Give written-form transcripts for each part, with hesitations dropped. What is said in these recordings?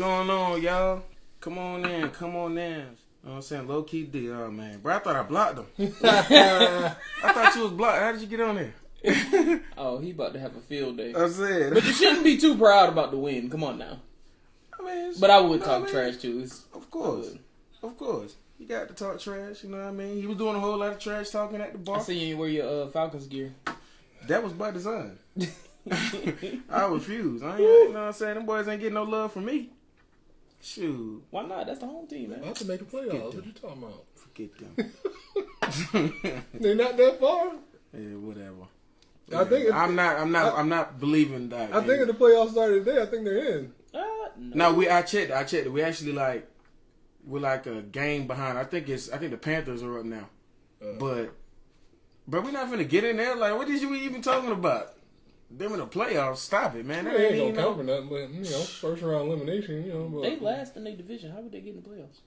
going on, y'all? Come on in. You know what I'm saying? Low key D, oh man. Bro, I thought I blocked him. I thought you was blocked. How did you get on there? Oh, he about to have a field day. I said. But you shouldn't be too proud about the win. Come on now. I mean, but I would talk trash too. Of course. You got to talk trash, you know what I mean? He was doing a whole lot of trash talking at the bar. I see you wear your Falcons gear. That was by design. I refuse. You know what I'm saying? Them boys ain't getting no love from me. Shoot. Why not? That's the home team, man. About to make the playoffs. What you talking about? Forget them. They're not that far. Yeah, whatever. I think I'm not believing that. I think if the playoffs started today, I think they're in. No, I checked it. We actually we're like a game behind. I think the Panthers are up now. But bro, we're not finna get in there. Like, what is you even talking about? Them in the playoffs? Stop it, man. That ain't gonna count for nothing, but first round elimination, But, they last in their division. How would they get in the playoffs?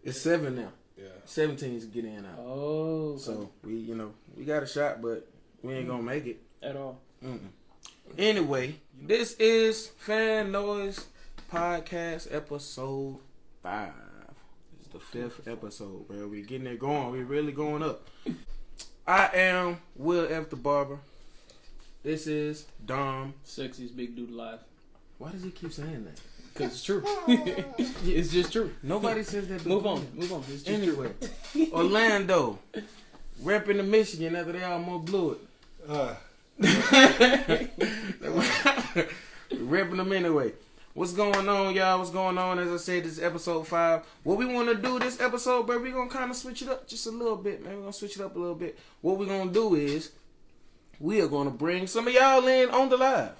It's 7 now. Yeah, 7 teams get in now. Oh, okay. So we got a shot, but we ain't gonna make it at all. Anyway, this is Fan Noise Podcast episode 5. It's the 5th episode, bro. We getting it going. We really going up. I am Will F. the Barber. This is Dom. Sexiest big dude alive. Why does he keep saying that? Because it's true. It's just true. Nobody says that. Move on. It's just anyway, Orlando. Repping the Michigan after they almost blew it. Repping them anyway. What's going on, y'all? What's going on? As I said, this is episode 5. What we want to do this episode, bro, we're going to kind of switch it up just a little bit, man. We're going to switch it up a little bit. What we're going to do is we are going to bring some of y'all in on the live.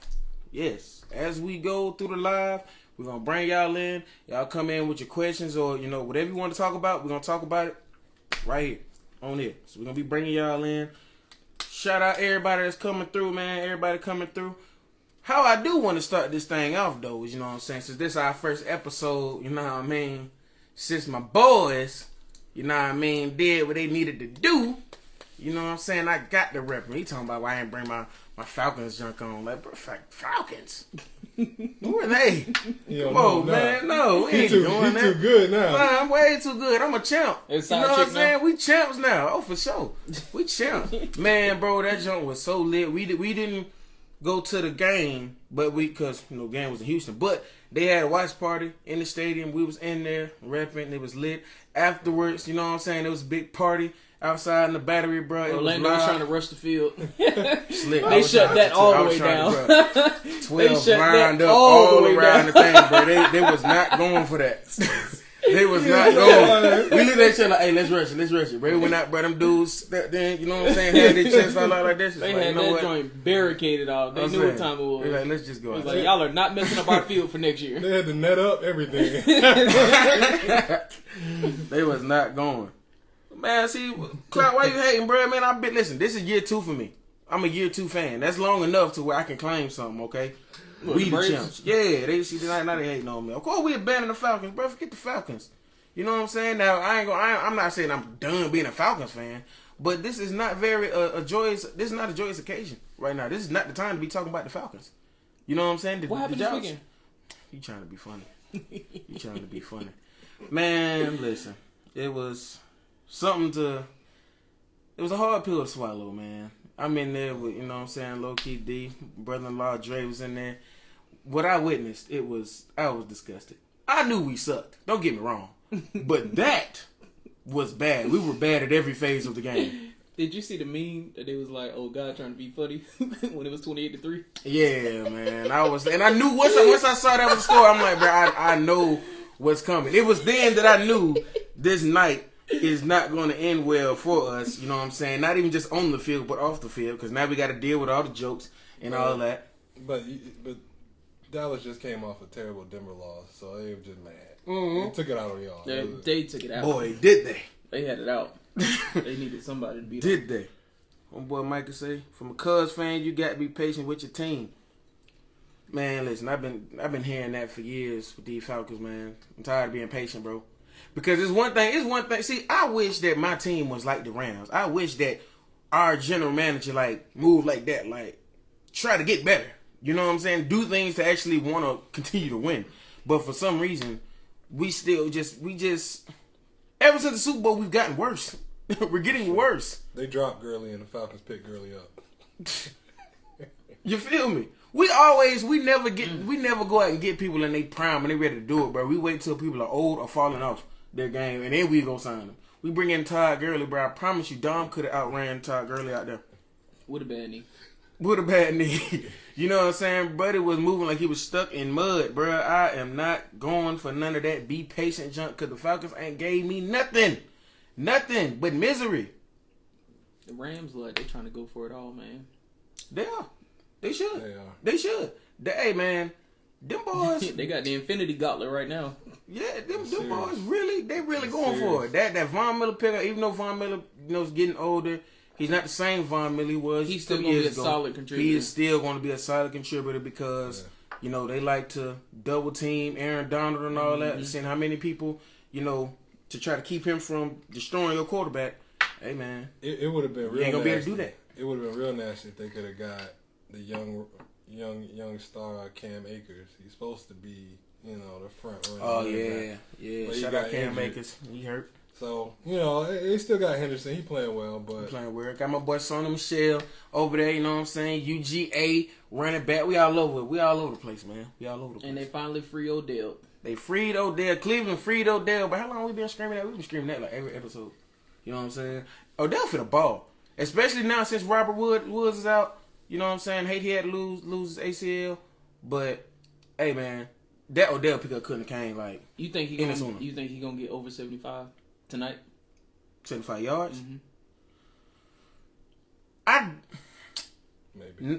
Yes. As we go through the live, we're going to bring y'all in. Y'all come in with your questions or, whatever you want to talk about. We're going to talk about it right here on here. So we're going to be bringing y'all in. Shout out everybody that's coming through, man. Everybody coming through. How I do want to start this thing off, though, is, since this is our first episode, since my boys, did what they needed to do, I got the rep. He talking about why I ain't bring my Falcons junk on. Like, bro, Falcons? Who are they? Come on, man. No, we ain't doing that. Too good now. Nah, I'm way too good. I'm a champ. You know what I'm saying? Now? We champs now. Oh, for sure. We champs. Man, bro, that junk was so lit. We didn't go to the game, but because game was in Houston, but they had a watch party in the stadium. We was in there repping. It was lit. Afterwards, it was a big party outside in the Battery, bro. Orlando was trying to rush the field. They shut that all the way down. 12 lined up all around the thing, bro. They was not going for that. They was not going. We looked at that shit like, hey, let's rush it. Bro, we went out, bro. Them dudes, then, had their chest all out like that. They had that joint barricaded off. They knew what time it was. Like, let's just go. It was like, y'all are not messing up our field for next year. They had to net up everything. They was not going. Man, see, Cloud, why you hating, bro? Man, listen, this is year 2 for me. I'm a year 2 fan. That's long enough to where I can claim something, okay? We the champs. Yeah, now they hating on me. Of course, we abandoned the Falcons, bro. Forget the Falcons. You know what I'm saying? Now, I'm not saying I'm done being a Falcons fan, but this is not a joyous occasion right now. This is not the time to be talking about the Falcons. You know what I'm saying? What happened this weekend? You trying to be funny. Man, listen. It was it was a hard pill to swallow, man. I'm in there with, low-key D, brother-in-law Dre was in there. What I witnessed, I was disgusted. I knew we sucked. Don't get me wrong. But that was bad. We were bad at every phase of the game. Did you see the meme that they was like, oh, God trying to be funny when it was 28-3? Yeah, man. I knew once I saw that was the score, I'm like, bro, I know what's coming. It was then that I knew this night is not going to end well for us, you know what I'm saying? Not even just on the field, but off the field, because now we got to deal with all the jokes and all that. But Dallas just came off a terrible Denver loss, so they were just mad. Mm-hmm. They took it out on y'all. They took it out. Boy, did they. They had it out. They needed somebody to beat them. Did they? Homeboy Micah say, from a Cubs fan, you got to be patient with your team. Man, listen, I've been hearing that for years with these Falcons, man. I'm tired of being patient, bro. Because it's one thing. See, I wish that my team was like the Rams. I wish that our general manager, moved like that. Try to get better. You know what I'm saying? Do things to actually want to continue to win. But for some reason, we just ever since the Super Bowl, we've gotten worse. We're getting worse. They dropped Gurley and the Falcons picked Gurley up. You feel me? We never go out and get people in their prime and they ready to do it, bro. We wait till people are old or falling off their game and then we go sign them. We bring in Todd Gurley, bro. I promise you, Dom could have outran Todd Gurley out there. With a bad knee. With a bad knee. You know what I'm saying? Buddy was moving like he was stuck in mud, bro. I am not going for none of that be patient junk because the Falcons ain't gave me nothing. Nothing but misery. The Rams, like, they trying to go for it all, man. They are. They should. They are. They should. Hey, man, them boys. They got the Infinity Gauntlet right now. Yeah, them boys really going for it. That Von Miller pickup, even though Von Miller, is getting older, he's not the same Von Miller he was. He's still going to be a solid contributor. He is still going to be a solid contributor because, they like to double team Aaron Donald and all that. Seeing how many people, to try to keep him from destroying your quarterback. Hey, man. It would have been real nasty. You ain't going to be able to do that. It would have been real nasty if they could have got the young star Cam Akers. He's supposed to be, the front runner. Oh, yeah. Shout out Cam Akers. He hurt. So, they still got Henderson. He playing well, but... He playing well. Got my boy Sonny Michelle over there, you know what I'm saying? UGA, running back. We all over the place, man. We all over the place. And they finally free Odell. They freed Odell. Cleveland freed Odell. But how long we been screaming that? We've been screaming that like every episode. You know what I'm saying? Odell for the ball. Especially now since Robert Woods is out. You know what I'm saying? Hate he had to lose his ACL. But, hey, man, that Odell pickup couldn't have came like... You think he gonna get over 75 tonight? 75 yards? Mm-hmm.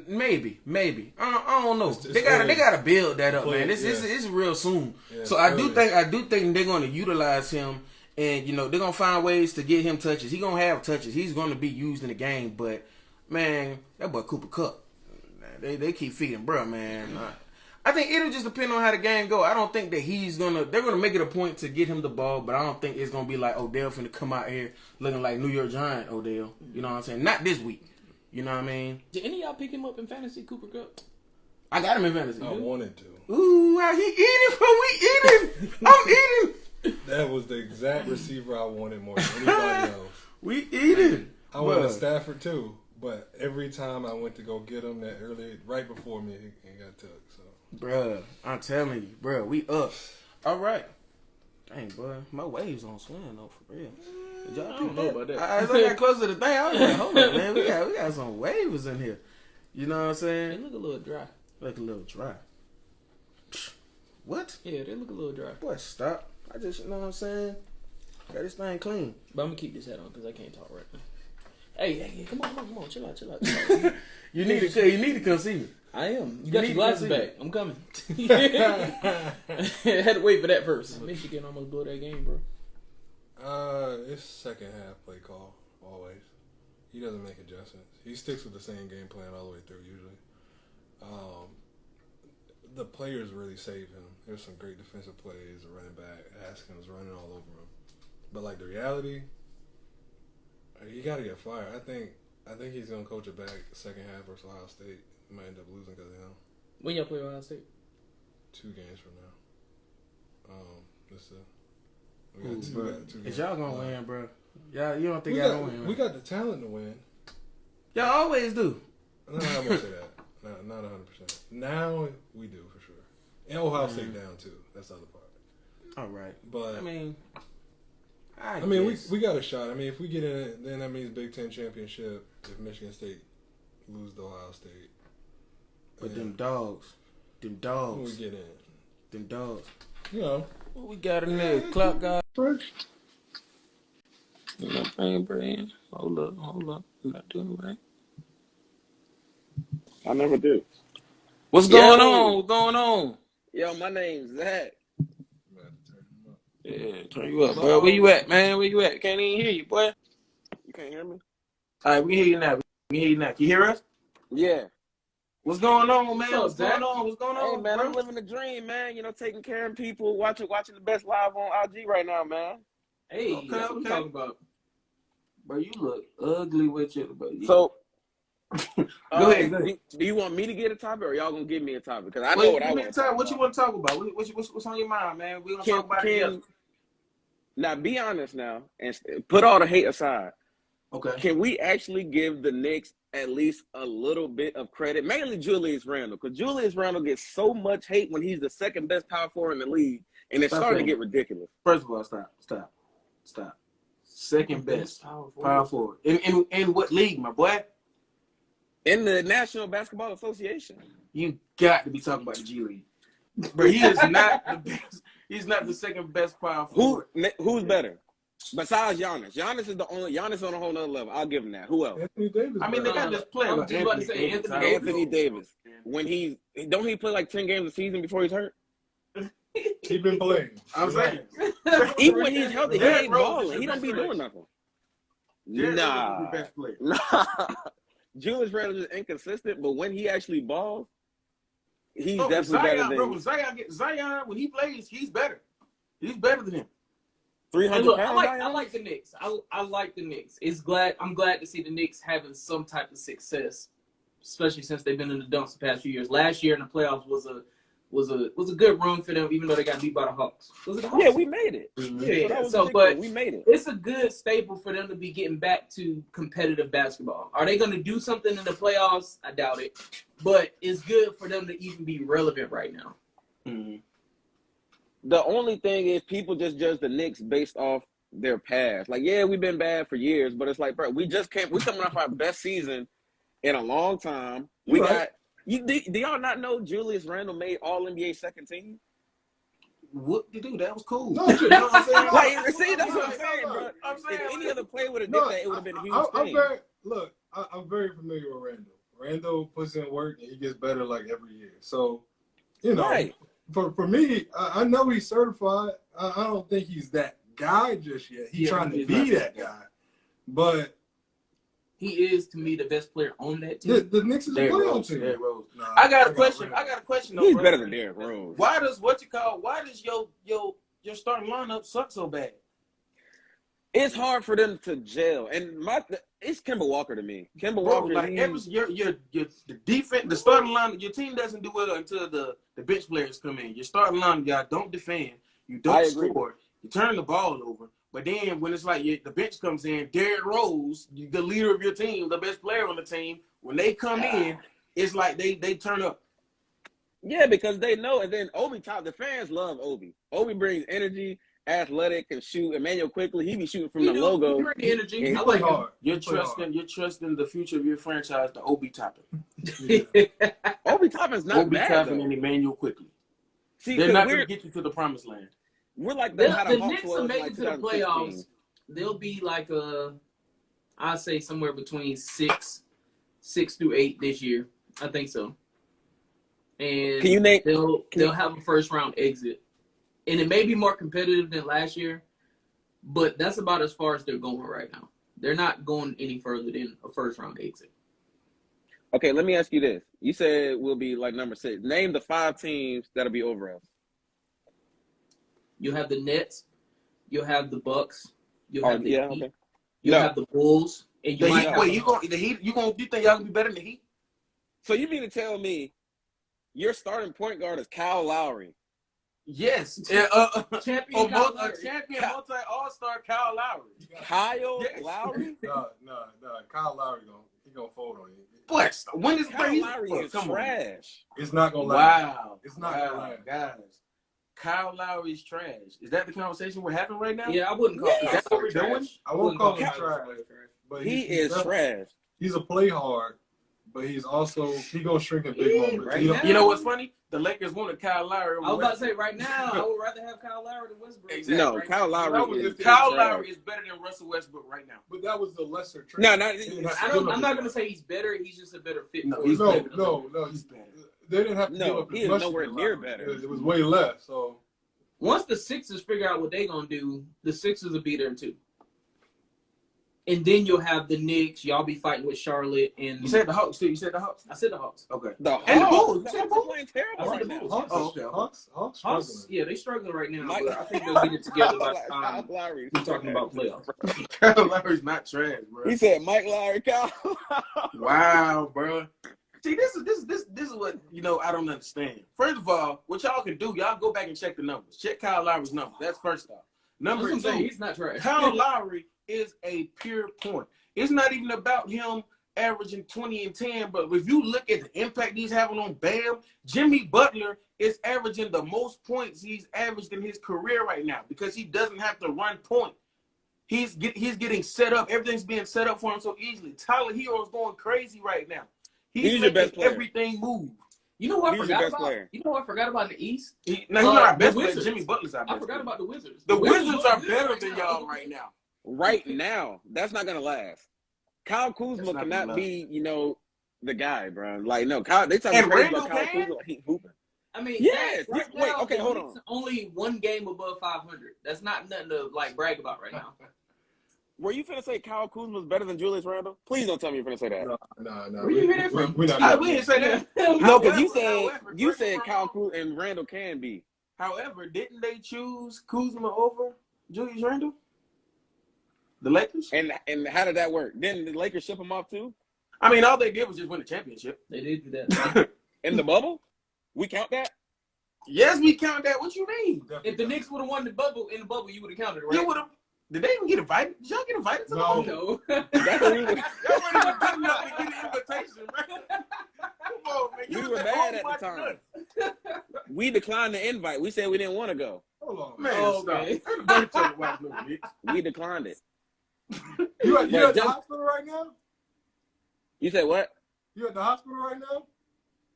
Maybe. I don't know. They gotta build that up, man. It's real soon. Yeah, so I do think they're gonna utilize him, and they're gonna find ways to get him touches. He's gonna have touches. He's gonna be used in the game. But man, that boy Cooper Kupp, they keep feeding, bro, man. I think it'll just depend on how the game go. I don't think that they're gonna make it a point to get him the ball, but I don't think it's gonna be like Odell finna come out here looking like New York Giant Odell. You know what I'm saying? Not this week. You know what I mean? Did any of y'all pick him up in fantasy, Cooper Kupp? I got him in fantasy. I wanted to. Ooh, how he eating, bro? We eating. I'm eating. That was the exact receiver I wanted more than anybody else. We eating. I wanted Stafford too, but every time I went to go get him that early, right before me, he got took. So, bruh, I'm telling you, bruh, we up. All right. Dang, boy, my waves on swing though, for real. Y'all I don't know about that. As I got close to the thing, I was like, hold on, man, we got some waves in here. You know what I'm saying? They look a little dry. What? Yeah, they look a little dry. Boy, stop. I just, you know what I'm saying? Got this thing clean. But I'm gonna keep this hat on because I can't talk right now. Hey, come on, chill out. You need to come see me. I am. You got your glasses back. I'm coming. I had to wait for that first. Michigan almost blew that game, bro. It's second half play call, always. He doesn't make adjustments. He sticks with the same game plan all the way through, usually. The players really saved him. There's some great defensive plays, the running back, Haskins running all over him. But, like, the reality, he got to get fired. I think he's going to coach it back second half versus Ohio State. He might end up losing because of him. When y'all play Ohio State? 2 games from now. We got two games. Is y'all gonna win, bro? Y'all, you don't think y'all gonna win? We got the talent to win. Y'all always do. No, I won't say that. Not 100%. Now we do for sure. And Ohio State down too. That's the other part. All right, but I mean, we got a shot. I mean, if we get in it, then that means Big Ten championship. If Michigan State lose to Ohio State, but them dogs. When we get in, them dogs. What we got in there? Clock guy. Brain. Hold up. You not doing right. I never do. What's going on? Yo, my name's Zach. Yeah, turn you up, bro. Where you at, man? Where you at? Can't even hear you, boy. You can't hear me? All right, we hear you now. Can you hear us? Yeah. What's going on, man? What's going on? Hey, man, bro? I'm living the dream, man. Taking care of people, watching the best live on IG right now, man. Hey, that's what I'm talking about. Bro, you look ugly with you, bro. So, Go ahead. Do you want me to get a topic, or y'all gonna give me a topic? Because I know what I want to talk What you about. want to talk about? What's on your mind, man? We gonna talk about it together. Now, be honest now, and put all the hate aside. Okay. Can we actually give the Knicks at least a little bit of credit? Mainly Julius Randle, because Julius Randle gets so much hate when he's the second best power forward in the league, and it's starting to get ridiculous. First of all, stop. Second best power forward. In what league, my boy? In the National Basketball Association. You got to be talking about the G League. But he is not the best. He's not the second best power forward. Who's better? Besides Giannis. Giannis on a whole nother level. I'll give him that. Who else? Anthony Davis. I mean, they got this player. I'm just about to say Anthony Davis. When don't he play like 10 games a season before he's hurt? He's been playing. I'm saying. Even when he's healthy, he Derrick ain't Rose balling. is He don't be the doing nothing. Derrick Rose is Nah. the best player. Nah. Julius Randle is inconsistent, but when he actually balls, he's definitely better than Zion, when he plays, he's better. He's better than him. 300 Look, pounds. I like the Knicks. I like the Knicks. I'm glad to see the Knicks having some type of success, especially since they've been in the dumps the past few years. Last year in the playoffs was a good run for them, even though they got beat by the Hawks. Was it the Hawks? Yeah, we made it. Yeah. But we made it. it's a good staple for them to be getting back to competitive basketball. Are they going to do something in the playoffs? I doubt it. But it's good for them to even be relevant right now. Mm-hmm. The only thing is people just judge the Knicks based off their past. Like, yeah, we've been bad for years, but it's like, bro, we coming off our best season in a long time. Do y'all not know Julius Randle made All-NBA second team? What you do? That was cool. No, you know what I'm saying? Like, see, that's what I'm saying, bro. If any other player would have did that, it would have been a huge thing. I'm very familiar with Randle. Randle puts in work and he gets better like every year. So, you know, Right. For me, I know he's certified. I don't think he's that guy just yet. He's trying to be that guy. But he is, to me, the best player on that team. the Knicks is a playoff team. Derrick Rose. Nah, I got a question. Though, He's bro. better than Derrick Rose. Why does your starting lineup suck so bad? It's hard for them to gel, and it's Kemba Walker to me. Kemba Walker, like the defense, the starting line, your team doesn't do well until the bench players come in. Your starting line, y'all don't defend, you don't score, you turn the ball over. But then when it's like the bench comes in, Derrick Rose, the leader of your team, the best player on the team, when they come in, it's like they turn up. Yeah, because they know, and then the fans love Obi. Obi brings energy. Athletic, can shoot. Emmanuel Quickly, he be shooting from the logo. He bring the energy. I I like hard. You're trusting the future of your franchise to Obi Toppin. Obi Toppin's not Obi bad, Toppin though. and Emmanuel Quickly. See, they're not going to get you to the promised land. We're like The Hawks Knicks will was make like it to the 2016. playoffs. They'll be like I'd say somewhere between 6 through 8 this year. I think so. And Can you name? They'll have a first round exit, and it may be more competitive than last year, but that's about as far as they're going right now. They're not going any further than a first round exit. Okay, let me ask you this. You said we'll be like number 6. Name the 5 teams that'll be over us. You'll have the Nets. You'll have the Bucks. You'll have the Heat. Okay. You'll have the Bulls. And The Heat. Wait, you think y'all gonna be better than the Heat? So you mean to tell me your starting point guard is Kyle Lowry? Yes. Champion multi all-star Kyle Lowry. Kyle Yes. Lowry? No. Kyle Lowry gonna fold on you. But when is Kyle Lowry is trash. It's not gonna last. Wow. It's not gonna last. Guys. Kyle Lowry's trash. Is that the conversation we're having right now? Yeah, I wouldn't call Is that what we're doing? I won't call him trash, but He is trash. He's a play hard, but he gonna shrink in big moments. right He now. don't- You know what's funny? The Lakers wanted Kyle Lowry. I was about to say right now, I would rather have Kyle Lowry than Westbrook. Exactly. No, Right. Kyle Lowry is Kyle trash. Lowry is better than Russell Westbrook right now. But that was the lesser trade. No, I'm not gonna say he's better. He's just a better fit. No, for he's him. better. No. He's better. They didn't have to give No, up he as is much. nowhere as near Lowry. better. It was way less. So Once the Sixers figure out what they're gonna do, the Sixers will be there too. And then you'll have the Knicks. Y'all be fighting with Charlotte. And You said the Hawks too. You said the Hawks. I said the Hawks. Okay. The And the Hawks. Bulls. You The said the Hawks are Bulls. playing I terrible said right the now. Bulls. Hawks, Oh, okay. Hawks Hawks, struggling. yeah, they struggling right now, Mike- but I think they'll get it together by the Kyle time Lowry's we're talking about playoffs. Kyle Lowry's not trash, bro. He said Mike Lowry, Kyle. Wow, bro. See, this is what I don't understand. First of all, what y'all can do, y'all go back and check the numbers. Check Kyle Lowry's numbers. That's first off. Number two, He's not trash. Kyle Lowry is a pure point. It's not even about him averaging 20 and 10, but if you look at the impact he's having on Bam, Jimmy Butler is averaging the most points he's averaged in his career right now because he doesn't have to run point. He's getting set up. Everything's being set up for him so easily. Tyler Hero is going crazy right now. He's your best making player. everything move. You know what I He's forgot your best about? player. You know what I forgot about in the East? He's not our The best player. Wizards. Jimmy Butler's our best I forgot player. about the Wizards. The Wizards look are good better right than now. y'all right now. Right now, that's not gonna last. Kyle Kuzma That's not cannot gonna be, the guy, bro. Like, no, Kyle. They talking And crazy Randle about Kyle can? Kuzma. He's hooping. I mean, Yes. right Wait, now, okay, the hold Knicks on. Only one game above 500. That's not nothing to brag about right now. Were you finna say Kyle Kuzma's better than Julius Randle? Please don't tell me you're finna say that. No. Where you hear that from? We're not. We didn't say that. No, because you However, said correct me if I'm Kyle wrong. Kuzma and Randle can be. However, didn't they choose Kuzma over Julius Randle? The Lakers? And how did that work? Didn't the Lakers ship him off too? I mean, all they did was just win the championship. They did do that. In the bubble? We count that? Yes, we count that. What you mean? If the Knicks would have won the bubble, you would have counted it, right? You would have. Did they even get invited? Did y'all get invited to the No. bubble? No. That's what we were. Y'all weren't even good enough to get an invitation, man. Come on, man. We You were was mad the at the only time. We declined the invite. We said we didn't want to go. Hold on, Man, Oh, stop. okay. Don't tell me why no Knicks. We declined it. You at the just- hospital right now? You said what? You at the hospital right now?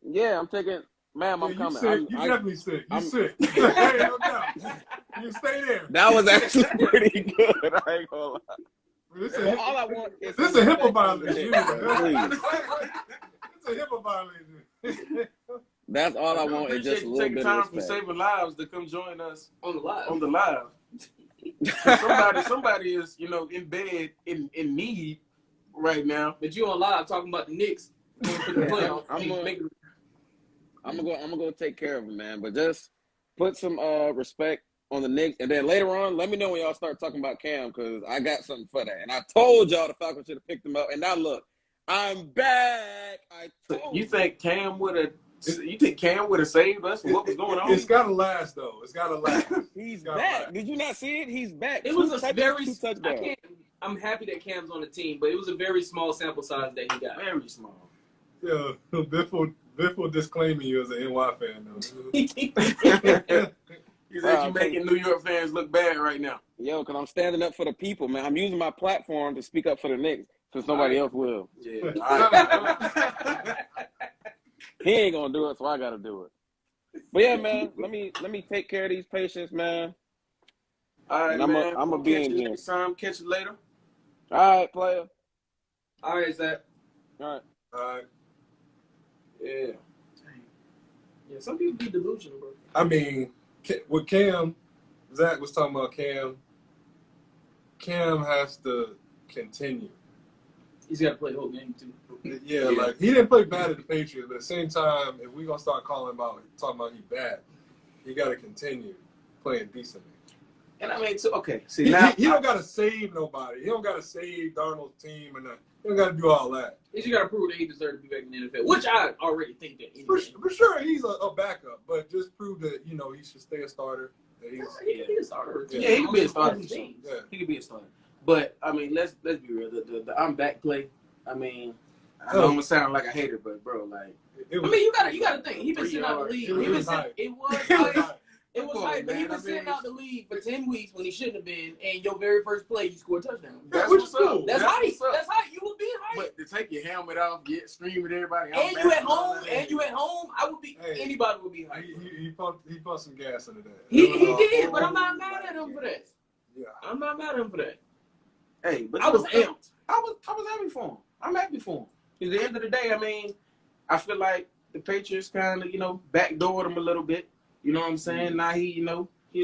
Yeah, I'm taking. Ma'am, I'm Yeah, coming. you sick. You definitely sick. You sick. Hey, no doubt. You stay there. That was actually pretty good. I ain't gonna lie. This Well, all I want is this some a HIPAA respect on the violation. Knicks, It's a HIPAA violation. please. That's all I want is just a you little taking bit time of from respect. saving lives to come join us On the live. on the live. somebody is, in bed in need right now. But you on live talking about the Knicks going to the playoffs. I'm gonna go take care of him, man. But just put some respect on the Knicks, and then later on, let me know when y'all start talking about Cam because I got something for that. And I told y'all the Falcons should have picked him up, and now look, I'm back. You think Cam would have? You think Cam would have saved us from what was going on? It's gotta last though. It's gotta last. He's Got back. right. Did you not see it? He's back. It was Two a very. touchdowns. I'm happy that Cam's on the team, but it was a very small sample size that he got. Very small. Yeah, Biffle disclaiming you as an NY fan though. He said you making New York fans look bad right now. Yo, because I'm standing up for the people, man. I'm using my platform to speak up for the Knicks since nobody else will. Yeah. All right. He ain't gonna do it, so I gotta do it. But yeah, man, let me take care of these patients, man. All right, And I'm man. a We'll be catch in you here. next time. Catch you later. All right, player. All right, Zach. All right. All right. Yeah. Yeah, some people be delusional, bro. I mean, with Cam, Zach was talking about Cam. Cam has to continue. He's got to play the whole game, too. Yeah, like he didn't play bad at the Patriots, but at the same time, if we're gonna start talking about he bad, he got to continue playing decently. And I mean, okay. See He now, don't got to save nobody. He don't got to save Darnold's team, and he don't got to do all that. He's got to prove that he deserves to be back in the NFL, which I already think that anyway. For sure, he's a backup, but just prove that he should stay a starter. That he's He can be a starter. Yeah, he can be a starter. Yeah. he could be a starter. But I mean, let's be real. The I'm back play. I mean, I know I'm gonna sound like a hater, but bro, like, I mean, you gotta think. He been sitting out the league. It was hype. It It was hype, but he was sitting out the league for 10 weeks when he shouldn't have been. And your very first play, you scored a touchdown. that's which what's is cool. up. That's hype. what's up. That's hype. You would be hype. But to take your helmet off, scream at everybody, And you at home. I would be. Hey. Anybody would be hype. He pumped some gas into that. He did, but I'm not mad at him for that. Yeah. I'm not mad at him for that. Hey, but I was amped. I was happy for him. I'm happy for him. At the end of the day, I mean, I feel like the Patriots kind of, backdoored him a little bit. You know what I'm saying? Now he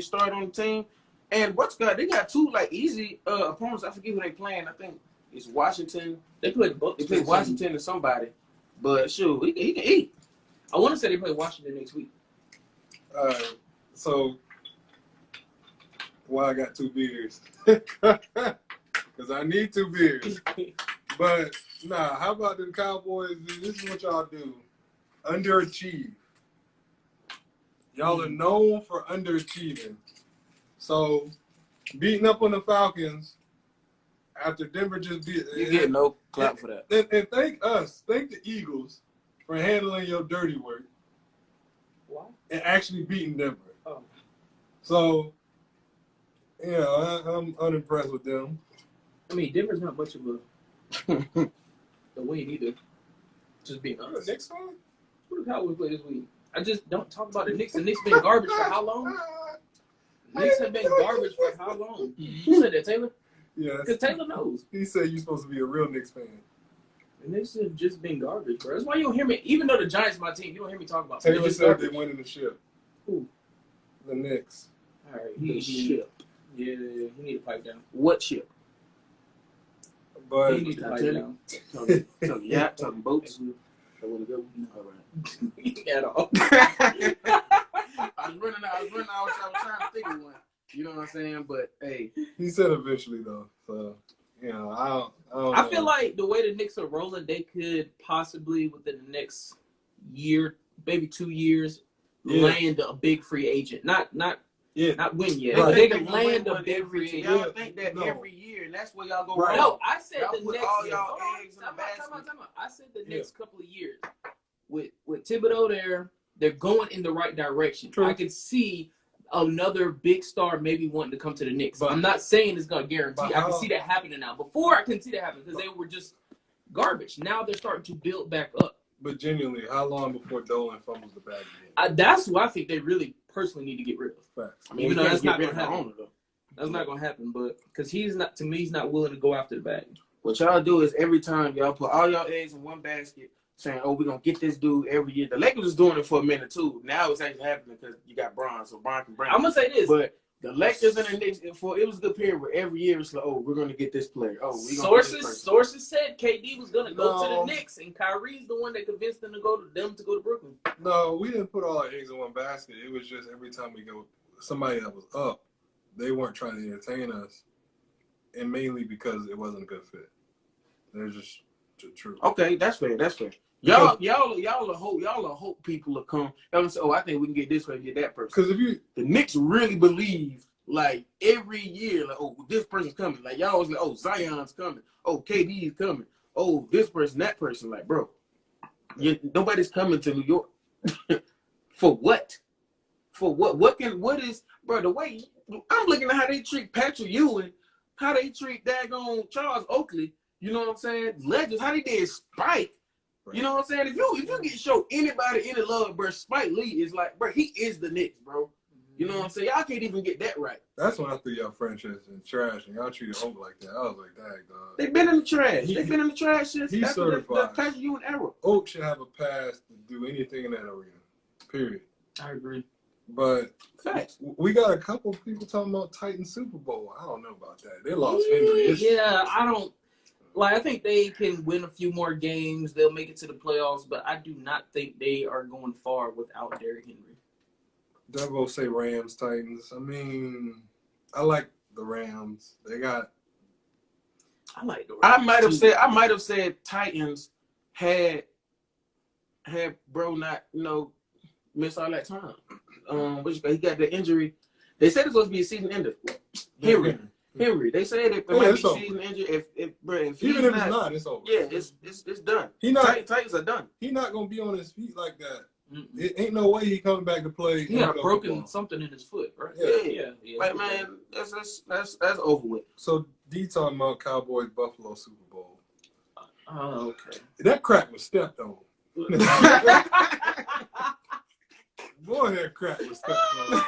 started on the team. And they got two easy opponents. I forget who they playing. I think It's Washington. They played both. They play Washington and somebody. But shoot, he can eat. I want to say they play Washington next week. All right. So, why I got 2 beers? Because I need 2 beers. But, nah, how about the Cowboys? This is what y'all do. Underachieve. Y'all are known for underachieving. So, beating up on the Falcons after Denver just beat. You get no clap for that. And thank the Eagles for handling your dirty work. Why? And actually beating Denver. Oh. So, I'm unimpressed with them. I mean, Denver's not much of a win either. Just being honest. Knicks fan? Who the Cowboys play this week? I just don't talk about the Knicks. The Knicks been garbage for how long? The Knicks have been garbage for how long? Who said that, Taylor? Yeah. Because Taylor knows. He said you're supposed to be a real Knicks fan. The Knicks have just been garbage, bro. That's why you don't hear me. Even though the Giants are my team, you don't hear me talk about them. Taylor said they winning the ship. Who? The Knicks. All right. The ship. Yeah, he need to pipe down. What ship? But He need to pipe down. Talking boats. I want to go. All right. At all. I was trying to think of one. You know what I'm saying? But hey, he said eventually though. So I don't I know. feel like the way the Knicks are rolling, they could possibly within the next year, maybe 2 years, land a big free agent. Not win yet. Right. But they can land a big free agent. Y'all think that every year, and that's where y'all go Right. wrong. No, I said Y'all the put next. all y'all Hold on, eggs in the time out. basket. I said the next couple of years with Thibodeau there, they're going in the right direction. True. I could see another big star maybe wanting to come to the Knicks. But- I'm not saying it's going to guarantee. but I can how- see that happening now. Before, I couldn't see that happening because they were just garbage. Now they're starting to build back up. But genuinely, how long before Dolan fumbles the bag again? That's who I think they really personally need to get rid of. Facts. I mean, Even you though can't that's get not rid going of to the happen. owner, though. That's not going to happen, but because he's not willing to go after the bag. What y'all do is every time y'all put all y'all eggs in one basket, saying, "Oh, we're gonna get this dude every year." The Lakers was doing it for a minute too. Now it's actually happening because you got Bron, so Bron can bring. I'm gonna say this. But the Lakers and the Knicks, it was a good period where every year it's like, "Oh, we're gonna get this player." Oh, we gonna get this person. Sources said KD was gonna go to No. the Knicks, and Kyrie's the one that convinced them to go to Brooklyn. No, we didn't put all our eggs in one basket. It was just every time we go, somebody that was up, they weren't trying to entertain us, and mainly because it wasn't a good fit. They're just true. Okay, that's fair. That's fair. Y'all hope people will come. Y'all say, "Oh, I think we can get this way, get that person." Because if you, The Knicks really believe, like, every year, like, "Oh, this person's coming." Like, y'all always like, "Oh, Zion's coming. Oh, KD's coming. Oh, this person, that person." Like, bro, nobody's coming to New York. For what? For what? What is, bro, the way, I'm looking at how they treat Patrick Ewing, how they treat daggone Charles Oakley, you know what I'm saying? Legends, how they did Spike. You know what I'm saying? If you get show anybody any love, bro, Spike Lee is like, bro, he is the Knicks, bro. You know what I'm saying? Y'all can't even get that right. that's when I threw y'all franchise in trash, and y'all treated Hope like that. I was like, dang, dog. They've been in the trash. They've been in the trash since He's after the certified. Patrick Ewing era. Oak should have a pass to do anything in that arena, period. I agree. But Facts. we got a couple people talking about Titan Super Bowl. I don't know about that. They lost Henry. Yeah, I don't. Like, I think they can win a few more games. They'll make it to the playoffs, but I do not think they are going far without Derrick Henry. Devo say Rams, Titans. I mean, I like the Rams. They got. I like the I Rams, might have said Titans had bro not missed all that time. He got the injury. They said it's supposed to be a season ender. Henry. They said it might be season injury. If even if it's not, it's over. Yeah, it's done. Titans are done. He's not gonna be on his feet like that. Mm-mm. It ain't no way he coming back to play. He got NFL broken football. something in his foot, right? Yeah. Yeah. Like, man, that's over with. So D talking about Cowboys Buffalo Super Bowl. Oh, okay. That crack was stepped on. Boy, that crack was stepped on.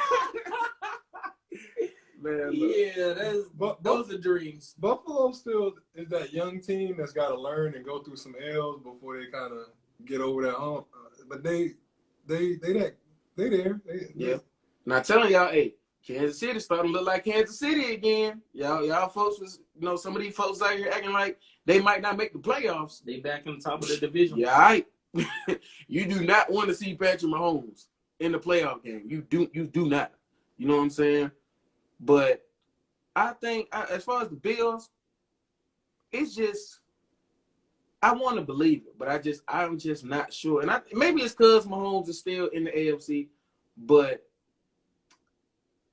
Man, look. Yeah, those are dreams. Buffalo still is that young team that's got to learn and go through some L's before they kind of get over that hump. But they there. Yeah. Now telling y'all, hey, Kansas City starting to look like Kansas City again. Y'all folks was, some of these folks out here acting like they might not make the playoffs. They back on top of the division. Yeah, all right. You do not want to see Patrick Mahomes in the playoff game. You do not. You know what I'm saying? But I think as far as the Bills, it's just I want to believe it, but I'm just not sure. And maybe it's because Mahomes is still in the AFC, but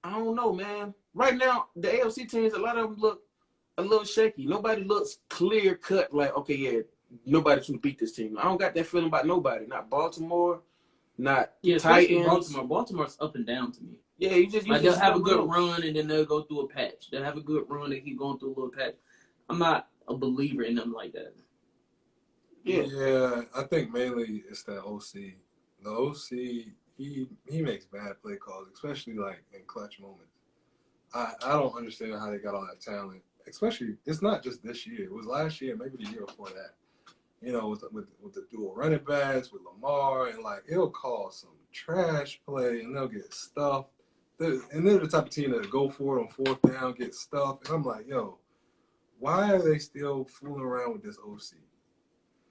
I don't know, man. Right now, the AFC teams, a lot of them look a little shaky. Nobody looks clear cut. Like, okay, yeah, nobody's gonna beat this team. I don't got that feeling about nobody. Not Baltimore, not Titans. Baltimore's up and down to me. Yeah, you just they'll have a good run and then they'll go through a patch. They'll have a good run and keep going through a little patch. I'm not a believer in them like that. Yeah, I think mainly it's that OC. The OC, he makes bad play calls, especially like in clutch moments. I don't understand how they got all that talent. Especially, it's not just this year. It was last year, maybe the year before that. With the dual running backs, with Lamar, and like it'll call some trash play, and they'll get stuffed. And they're the type of team that go for it on fourth down, get stuffed. And I'm like, yo, why are they still fooling around with this OC?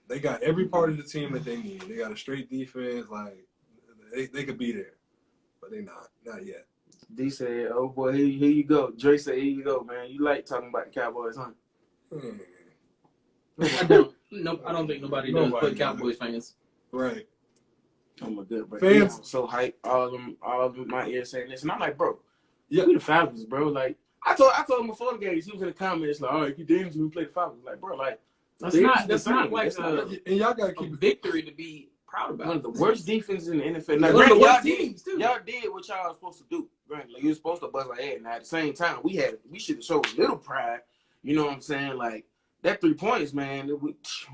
They got every part of the team that they need. They got a straight defense. Like, they could be there. But they not yet. D said, oh, boy, here you go. Dre said, here you go, man. You like talking about the Cowboys, huh? I don't. No, I don't think nobody does but Cowboys fans. Right. Oh, my good, bro. Fans. I'm so hyped. All of them my ears saying this. And I'm like, bro, we the Falcons, bro. Like, I told him before the game, he was in the comments, like, all right, if you didn't, we play the Falcons. Like, bro, like, That's not like and y'all got to keep a victory to be proud about. One of the worst defenses in the NFL. Now, one of the worst teams too. Y'all did what y'all was supposed to do. Right? Like you were supposed to bust our head. Now at the same time, we should have showed a little pride. You know what I'm saying? Like that 3 points, man. It was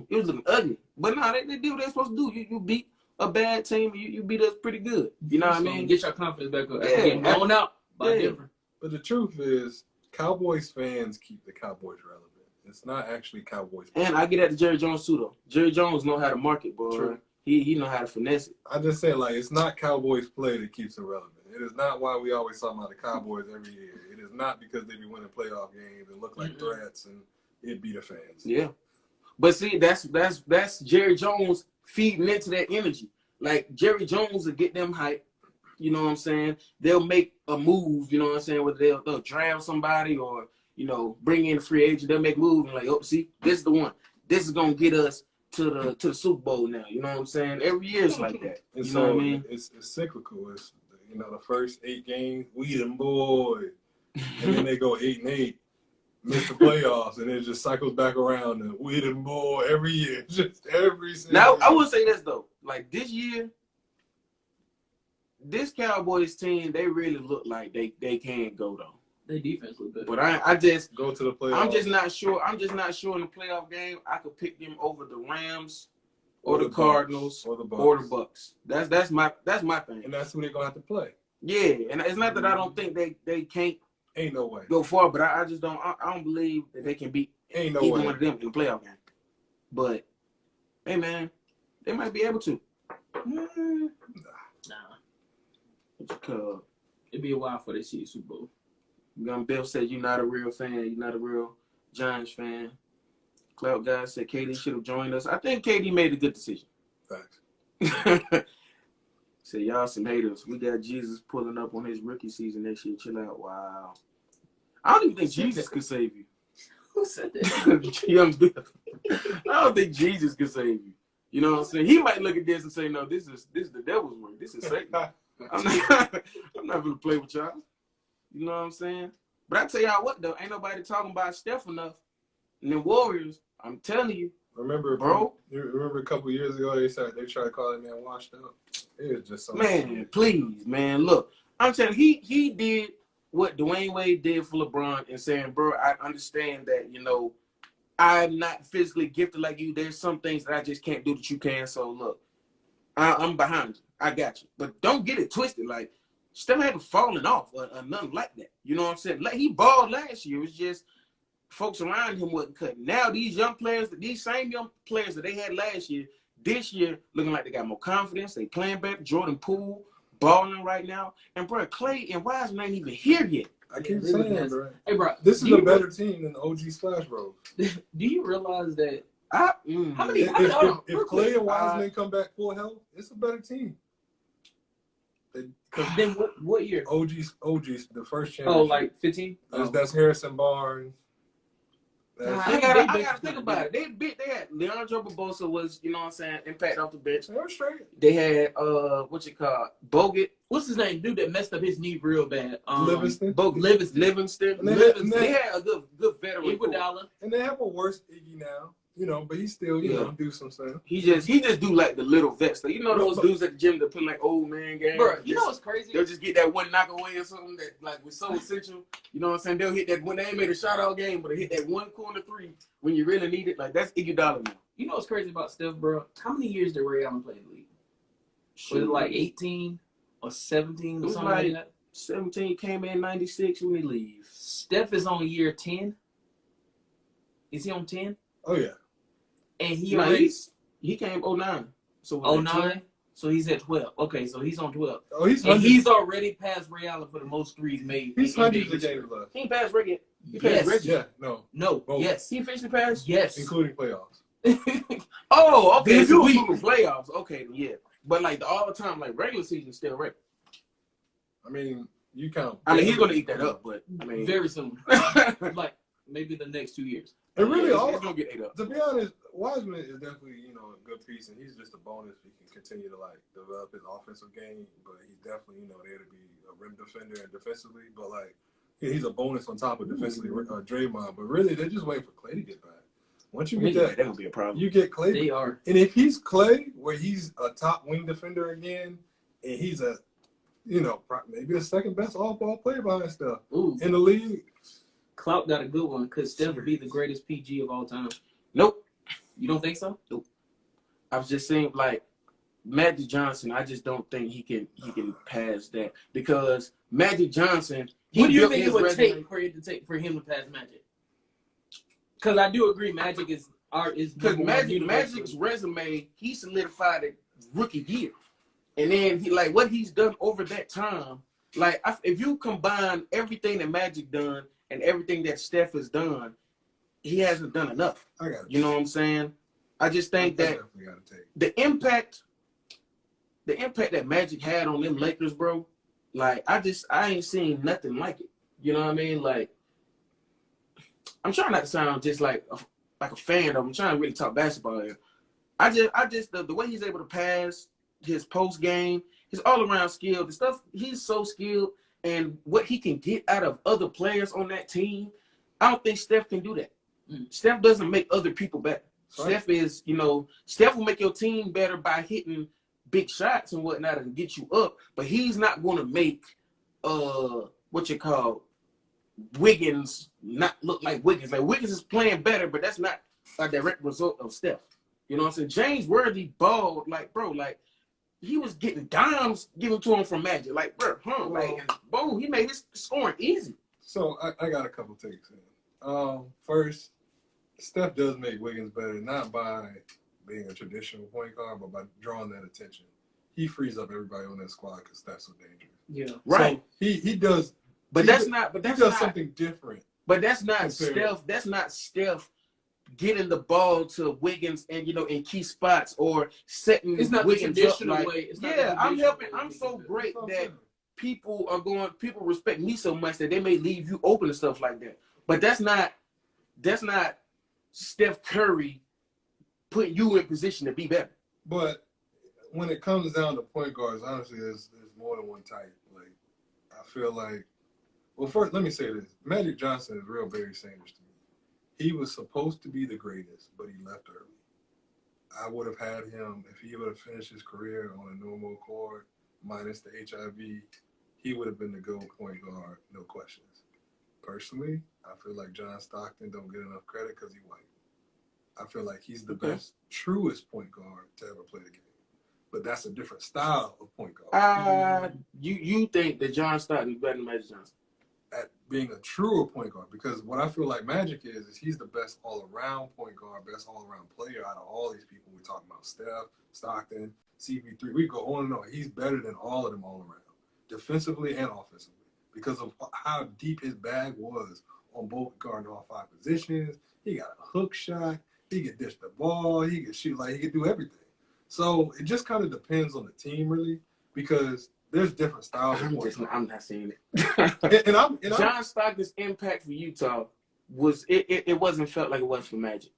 looking ugly. But no, they did what they're supposed to do. You beat a bad team. You beat us pretty good. You know what I mean? Get your confidence back up. Yeah, blown out by Denver. But the truth is, Cowboys fans keep the Cowboys relevant. It's not actually Cowboys. And I get at the Jerry Jones too, though. Jerry Jones know how to market, boy. True. He know how to finesse it. I just say, like, it's not Cowboys play that keeps it relevant. It is not why we always talk about the Cowboys every year. It is not because they be winning playoff games and look like threats and it be the fans. Yeah. But see, that's Jerry Jones feeding into that energy. Like, Jerry Jones will get them hype. You know what I'm saying? They'll make a move, you know what I'm saying? Whether they'll draft somebody or, bring in a free agent. They'll make a move and like, oh, see, this is the one. This is going to get us to the Super Bowl now. You know what I'm saying? Every year it's like that. And know what I mean? It's cyclical. It's, the first 8 games, we them boys. And then they go 8-8, miss the playoffs, and it just cycles back around. And we them boy every year. Just every single Now, year. I will say this, though. Like, this year, this Cowboys team, they really look like they can go, though. Their defense look good. But I just go to the playoffs. I'm just not sure in the playoff game I could pick them over the Rams or the Cardinals or the Bucks. That's my thing. And that's who they're gonna have to play. Yeah, and it's not that I don't think they can't Ain't no way go far, but I just don't I don't believe that they can beat either one of them in the playoff game. But hey man, they might be able to. Nah. Because it'd be a while before they see the Super Bowl. Bill said you're not a real fan. You're not a real Giants fan. Cloud guy said KD should have joined us. I think KD made a good decision. Facts. Said y'all some haters. We got Jesus pulling up on his rookie season next year. Chill out. Wow. I don't even think Jesus could save you. Who said that? Young Bill. I don't think Jesus could save you. You know what I'm saying? He might look at this and say, no, this is the devil's work. This is Satan. I'm not gonna play with y'all. You know what I'm saying? But I tell y'all what though, ain't nobody talking about Steph enough. And the Warriors, I'm telling you. Remember, bro? You remember a couple years ago they tried to call that man washed up? It was just something. Man, please, man. Look, I'm telling you, he did what Dwayne Wade did for LeBron and saying, bro, I understand that, I'm not physically gifted like you. There's some things that I just can't do that you can. So look, I'm behind you. I got you. But don't get it twisted. Like, Steph hadn't fallen off or nothing like that. You know what I'm saying? Like, he balled last year. It was just folks around him wasn't cutting. Now these same young players that they had last year, this year looking like they got more confidence. They playing better. Jordan Poole balling right now. And bro, Clay and Wiseman ain't even here yet. I keep saying that, bro. Hey, bro, This is a better team than OG Splash Bros. Do you realize that? How many? If Clay and Wiseman come back full health, it's a better team. Then what year? OG's the first championship. Oh, like 15. That's Harrison Barnes. I gotta think about it. They had Leandro Barbosa was, you know what I'm saying, impact off the bench. They were straight. They had Bogut. What's his name? Dude that messed up his knee real bad. Livingston. Bogut. Livingston. They had a good veteran. Iguodala. And they have a worse Iggy now. You know, but he still, you know, do some stuff. He just do like the little vets. So, you know those dudes at the gym that play like old man games? Bro, you know what's crazy? They'll just get that one knock away or something that like was so essential. You know what I'm saying? They'll hit that when they ain't made a shot all game, but they hit that one corner three when you really need it. Like that's Iguodala now. You know what's crazy about Steph, bro? How many years did Ray Allen play in the league? Was it like 18 or 17 or something like that? 17 came in 96 when he leave. Steph is on year 10. Is he on 10? Oh yeah. And he came 09. So 09? So he's at 12. Okay, so he's on 12. Oh, he's already passed Ray Allen for the most threes made. He's hundreds of games left. He ain't passed Reggie. Yes. Yeah, no. Both. Yes. He officially passed? Yes. Including playoffs. Oh, okay. So we playoffs. Okay, yeah. But like all the time, like regular season still Reggie. I mean, you count. I mean, he's gonna eat that up, but I mean very soon. Like maybe the next 2 years. And really, he's gonna get ate up. To be honest, Wiseman is definitely, you know, a good piece, and he's just a bonus. He can continue to like develop his offensive game, but he's definitely, you know, there to be a rim defender and defensively. But like, he's a bonus on top of defensively Draymond. But really, they're just waiting for Clay to get back. Once you get that would be a problem. You get Clay. They are. And if he's Clay, where he's a top wing defender again, and he's a, you know, maybe a second best off-ball player behind stuff in the league. Clout got a good one. Could Steph be the greatest PG of all time? Nope. You don't think so? Nope. I was just saying, like, Magic Johnson, I just don't think he can pass that because Magic Johnson. What do you think it would take for him to pass Magic? Because I do agree, Magic is because Magic's resume, he solidified it rookie year, and then he like what he's done over that time. Like if you combine everything that Magic done and everything that Steph has done, he hasn't done enough. You know what I'm saying? I just think that the impact that Magic had on them Lakers, bro, like I ain't seen nothing like it. You know what I mean? Like I'm trying not to sound just like a fan of him. I'm trying to really talk basketball here. I just the way he's able to pass, his post game, his all around skill, the stuff he's so skilled, and what he can get out of other players on that team. I don't think Steph can do that. Steph doesn't make other people better. Right. Steph is, you know, Steph will make your team better by hitting big shots and whatnot and get you up, but he's not going to make Wiggins not look like Wiggins. Like Wiggins is playing better, but that's not a direct result of Steph. You know what I'm saying? James Worthy balled like, bro, like he was getting dimes given to him from Magic. Like, bro, like, and boom, he made his scoring easy. So I got a couple takes in. First, Steph does make Wiggins better, not by being a traditional point guard, but by drawing that attention. He frees up everybody on that squad because Steph's so dangerous. Yeah, right. So he does. But he does something different. But that's not Steph. That's not Steph getting the ball to Wiggins and in key spots or setting. It's not Wiggins the traditional up, way. I'm helping. I'm so great that people respect me so much that they may leave you open and stuff like that. But that's not Steph Curry putting you in position to be better. But when it comes down to point guards, honestly, there's more than one type. Like I feel like. Well, first, let me say this. Magic Johnson is real Barry Sanders to me. He was supposed to be the greatest, but he left early. I would have had him, if he would have finished his career on a normal court, minus the HIV, he would have been the GOAT point guard, no questions. Personally, I feel like John Stockton don't get enough credit because he's white. I feel like he's the best, truest point guard to ever play the game. But that's a different style of point guard. You think that John Stockton is better than Magic Johnson? at being a truer point guard, because what I feel like Magic is he's the best all-around point guard, best all-around player out of all these people. We're talking about Steph, Stockton, CP3. We go on and on. He's better than all of them all around, defensively and offensively, because of how deep his bag was on both guard and all 5 positions. He got a hook shot. He could dish the ball. He could shoot, like he could do everything. So it just kind of depends on the team, really, because there's different styles. I'm not seeing it. and John Stockton's impact for Utah was it wasn't felt like it was for Magic.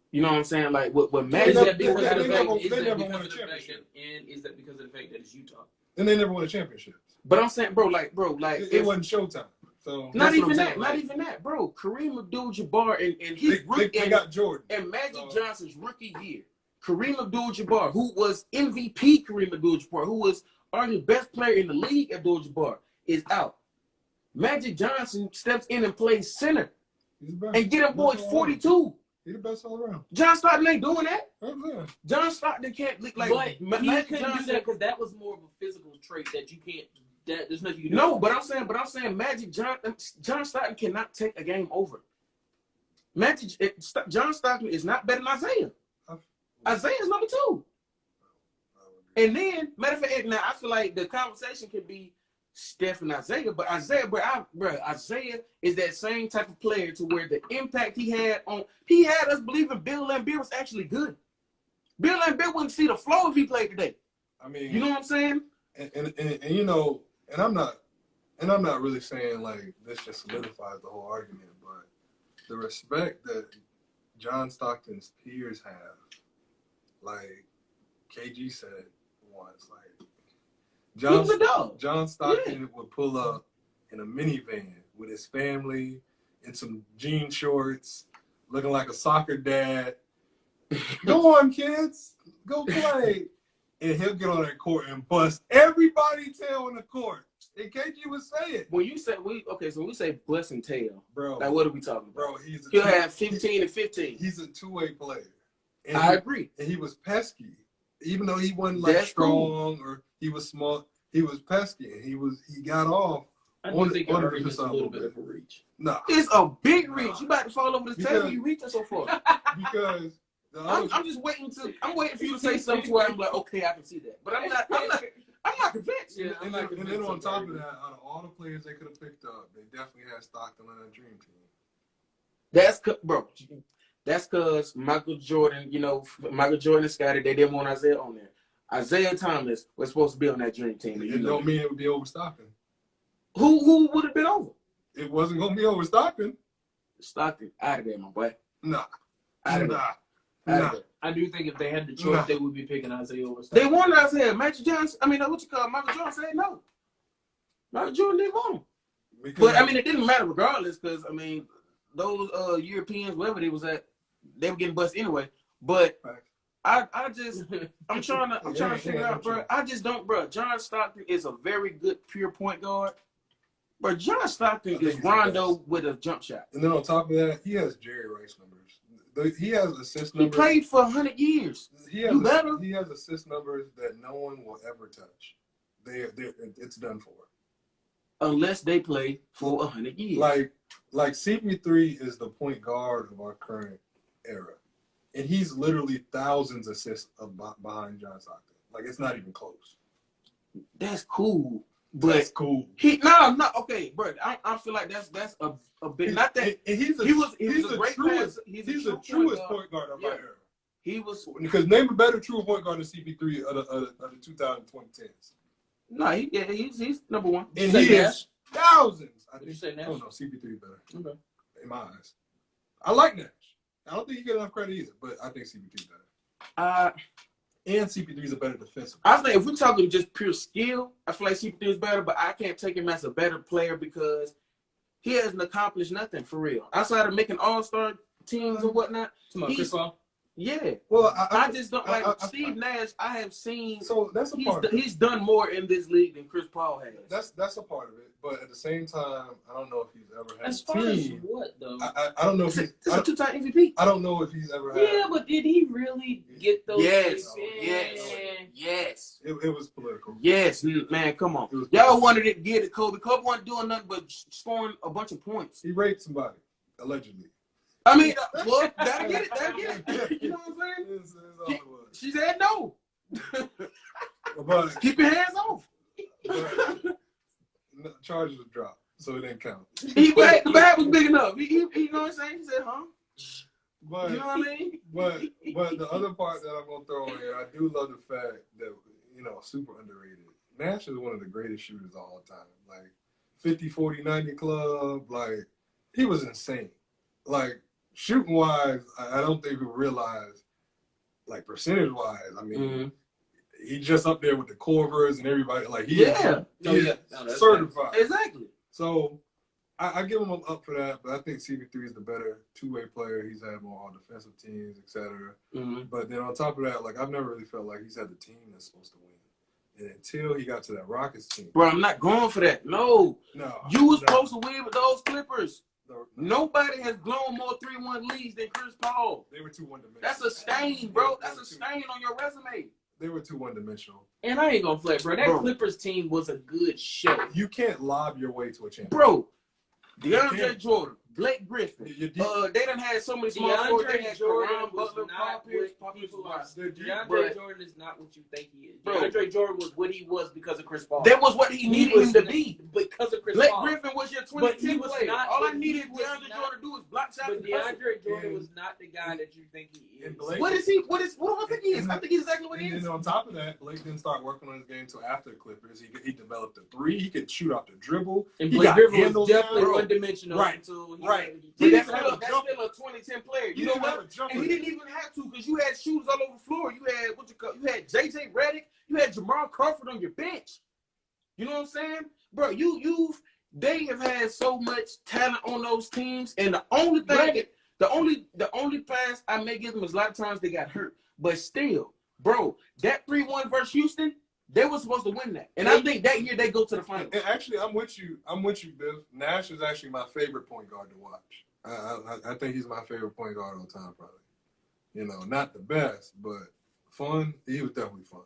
You know what I'm saying? Like what Magic. Is that because of the fact that it's Utah? And they never won a championship. But I'm saying, bro, it wasn't Showtime. So not even that, bro. Kareem Abdul-Jabbar and his rookie, they got Jordan and Magic Johnson's rookie year. Kareem Abdul-Jabbar, who was MVP Kareem Abdul-Jabbar, who was arguably best player in the league, Abdul-Jabbar, is out. Magic Johnson steps in and plays center and get them boys 42. He's the best all around. John Stockton ain't doing that. Okay. John Stockton can't look like. But he couldn't Johnson, do that because that was more of a physical trait that you can't. There's nothing you can do. No, but I'm saying John Stockton cannot take a game over. John Stockton is not better than Isaiah. Isaiah's number 2. And then, matter of fact, now I feel like the conversation could be Steph and Isaiah, but Isaiah is that same type of player to where the impact he had us believing Bill Laimbeer was actually good. Bill Laimbeer wouldn't see the floor if he played today. I mean, you know what I'm saying? And you know, and I'm not really saying like this just solidifies the whole argument, but the respect that John Stockton's peers have, like KG said once, like He was a dog. John Stockton would pull up in a minivan with his family in some jean shorts, looking like a soccer dad. Go on, kids, go play. And he'll get on that court and bust everybody tail on the court. And KG would say it. When you say so when we say busting tail, bro, like what are we talking about? Bro, he'll have 15 and 15. He's a two-way player. And I agree. And he was pesky. Even though he wasn't like strong or he was small, he was pesky and he got off. I do think it's a little bit of a reach. No. It's a big reach. You about to fall over the table, you reaching so far. Because I'm just waiting for you to say something where I'm like, okay, I can see that. But I'm not convinced. Yeah, and then on top of that, out of all the players they could have picked up, they definitely had Stockton on that dream team. That's because Michael Jordan and Scottie, they didn't want Isaiah on there. Isaiah Thomas was supposed to be on that dream team. It don't mean it would be over Stockton. Who would have been over? It wasn't going to be over Stockton. Stockton, out of there, my boy. Nah. I do think if they had the choice, they would be picking Isaiah over Stockton. They wanted Isaiah. Magic Johnson, Michael Jordan said no. Michael Jordan didn't want him. But, it didn't matter regardless because, those Europeans, wherever they was at, they were getting busted anyway. But I'm trying to figure out, bro. I just don't, bro. John Stockton is a very good pure point guard. But John Stockton is Rondo with a jump shot. And then on top of that, he has Jerry Rice numbers. He has assist numbers. He played for 100 years. He has assist numbers that no one will ever touch. It's done for. Unless they play for 100 years. Like CP3 is the point guard of our current era. And he's literally thousands assists behind John Stockton. Like, it's not even close. That's cool. But that's cool. Okay, bro. I feel like that's a bit. Not that he's the truest point guard of our era. He was because name a better true point guard than CP3 of the 2010s. No, he's number one. And he is thousands. I think. You say Nash? Oh no, CP3 better. Okay. In my eyes, I like Nash. I don't think he get enough credit either, but I think CP3 better. And CP3 is a better defensive. I think if we're talking just pure skill, I feel like CP3 is better, but I can't take him as a better player because he hasn't accomplished nothing for real. Outside of making all-star teams and whatnot. Chris Paul? Yeah. Well, I just don't like Steve Nash. I have seen. So that's a part of it. He's done more in this league than Chris Paul has. That's a part of it. But at the same time, I don't know if he's ever had As a far as team. what though? I don't know if It's he's a two-time MVP. I don't know if he's ever had. Yeah, but did he really get those? Yes. things? Yes. It was political. Yes, man, come on. Y'all wanted to get it, Kobe. Kobe wasn't doing nothing but scoring a bunch of points. He raped somebody, allegedly. I mean, well, gotta get it. You know what I'm saying? It's all it was. She said no. But Keep your hands off. charges were dropped, so it didn't count. The bag was big enough. He you know what I'm saying? He said, huh? But, you know what I mean? But the other part that I'm gonna throw in here, I do love the fact that super underrated. Nash is one of the greatest shooters of all time. Like 50, 40, 90 club. Like he was insane. Like shooting wise, I don't think we realize. Like percentage wise, I mean, he's just up there with the Corvers and everybody. Like he's certified. Exactly. So I give him up for that, but I think CP3 is the better two-way player. He's had more all-defensive teams, etc. But then on top of that, like I've never really felt like he's had the team that's supposed to win. And until he got to that Rockets team. Bro, I'm not going for that. No. You was supposed to win with those Clippers. Nobody has blown more 3-1 leads than Chris Paul. They were too one-dimensional. That's a stain, bro. That's a stain on your resume. They were too one-dimensional. And I ain't gonna flat, bro. That Clippers team was a good show. You can't lob your way to a championship. Bro, DeAndre Jordan, Blake Griffin. They done had so many small forwards. They had Jordan, Butler, Paul Pierce, DeAndre Jordan is not what you think he is. DeAndre Jordan was what he was because of Chris Paul. That was what he needed him to be. Because of Chris Blake Paul. Griffin was your 2010 player. All I needed DeAndre Jordan to do is block shots. But DeAndre Jordan was not the guy that you think he is. What is he? What do I think he is? I think he's exactly what he is. And then on top of that, Blake didn't start working on his game until after the Clippers. He developed a three. He could shoot off the dribble. And Blake Griffin was definitely one-dimensional. Right. That's still a 2010 player. You know what? And he didn't even have to because you had shooters all over the floor. You had you had JJ Redick. You had Jamal Crawford on your bench. You know what I'm saying, bro? They have had so much talent on those teams, and the only thing, the only pass I may give them is a lot of times they got hurt, but still, bro, that 3-1 versus Houston. They were supposed to win that. And I think that year they go to the finals. And actually, I'm with you, Biff. Nash is actually my favorite point guard to watch. I think he's my favorite point guard all time, probably. Not the best, but fun. He was definitely fun.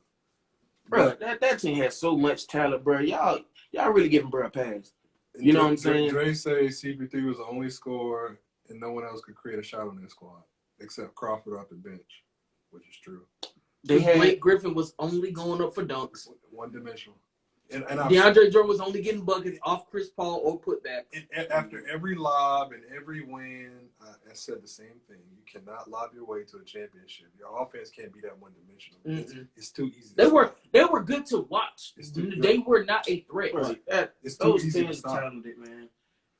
Bro, that team has so much talent, bro. Y'all really giving bro a pass. You know what I'm saying? Dre says CP3 was the only scorer and no one else could create a shot on their squad except Crawford off the bench, which is true. Blake Griffin was only going up for dunks. One-dimensional. And DeAndre Jordan was only getting buckets off Chris Paul or putbacks. After every lob and every win, I said the same thing. You cannot lob your way to a championship. Your offense can't be that one-dimensional. It's too easy. They were good to watch. They were not a threat. It's too easy to stop. Talented, man.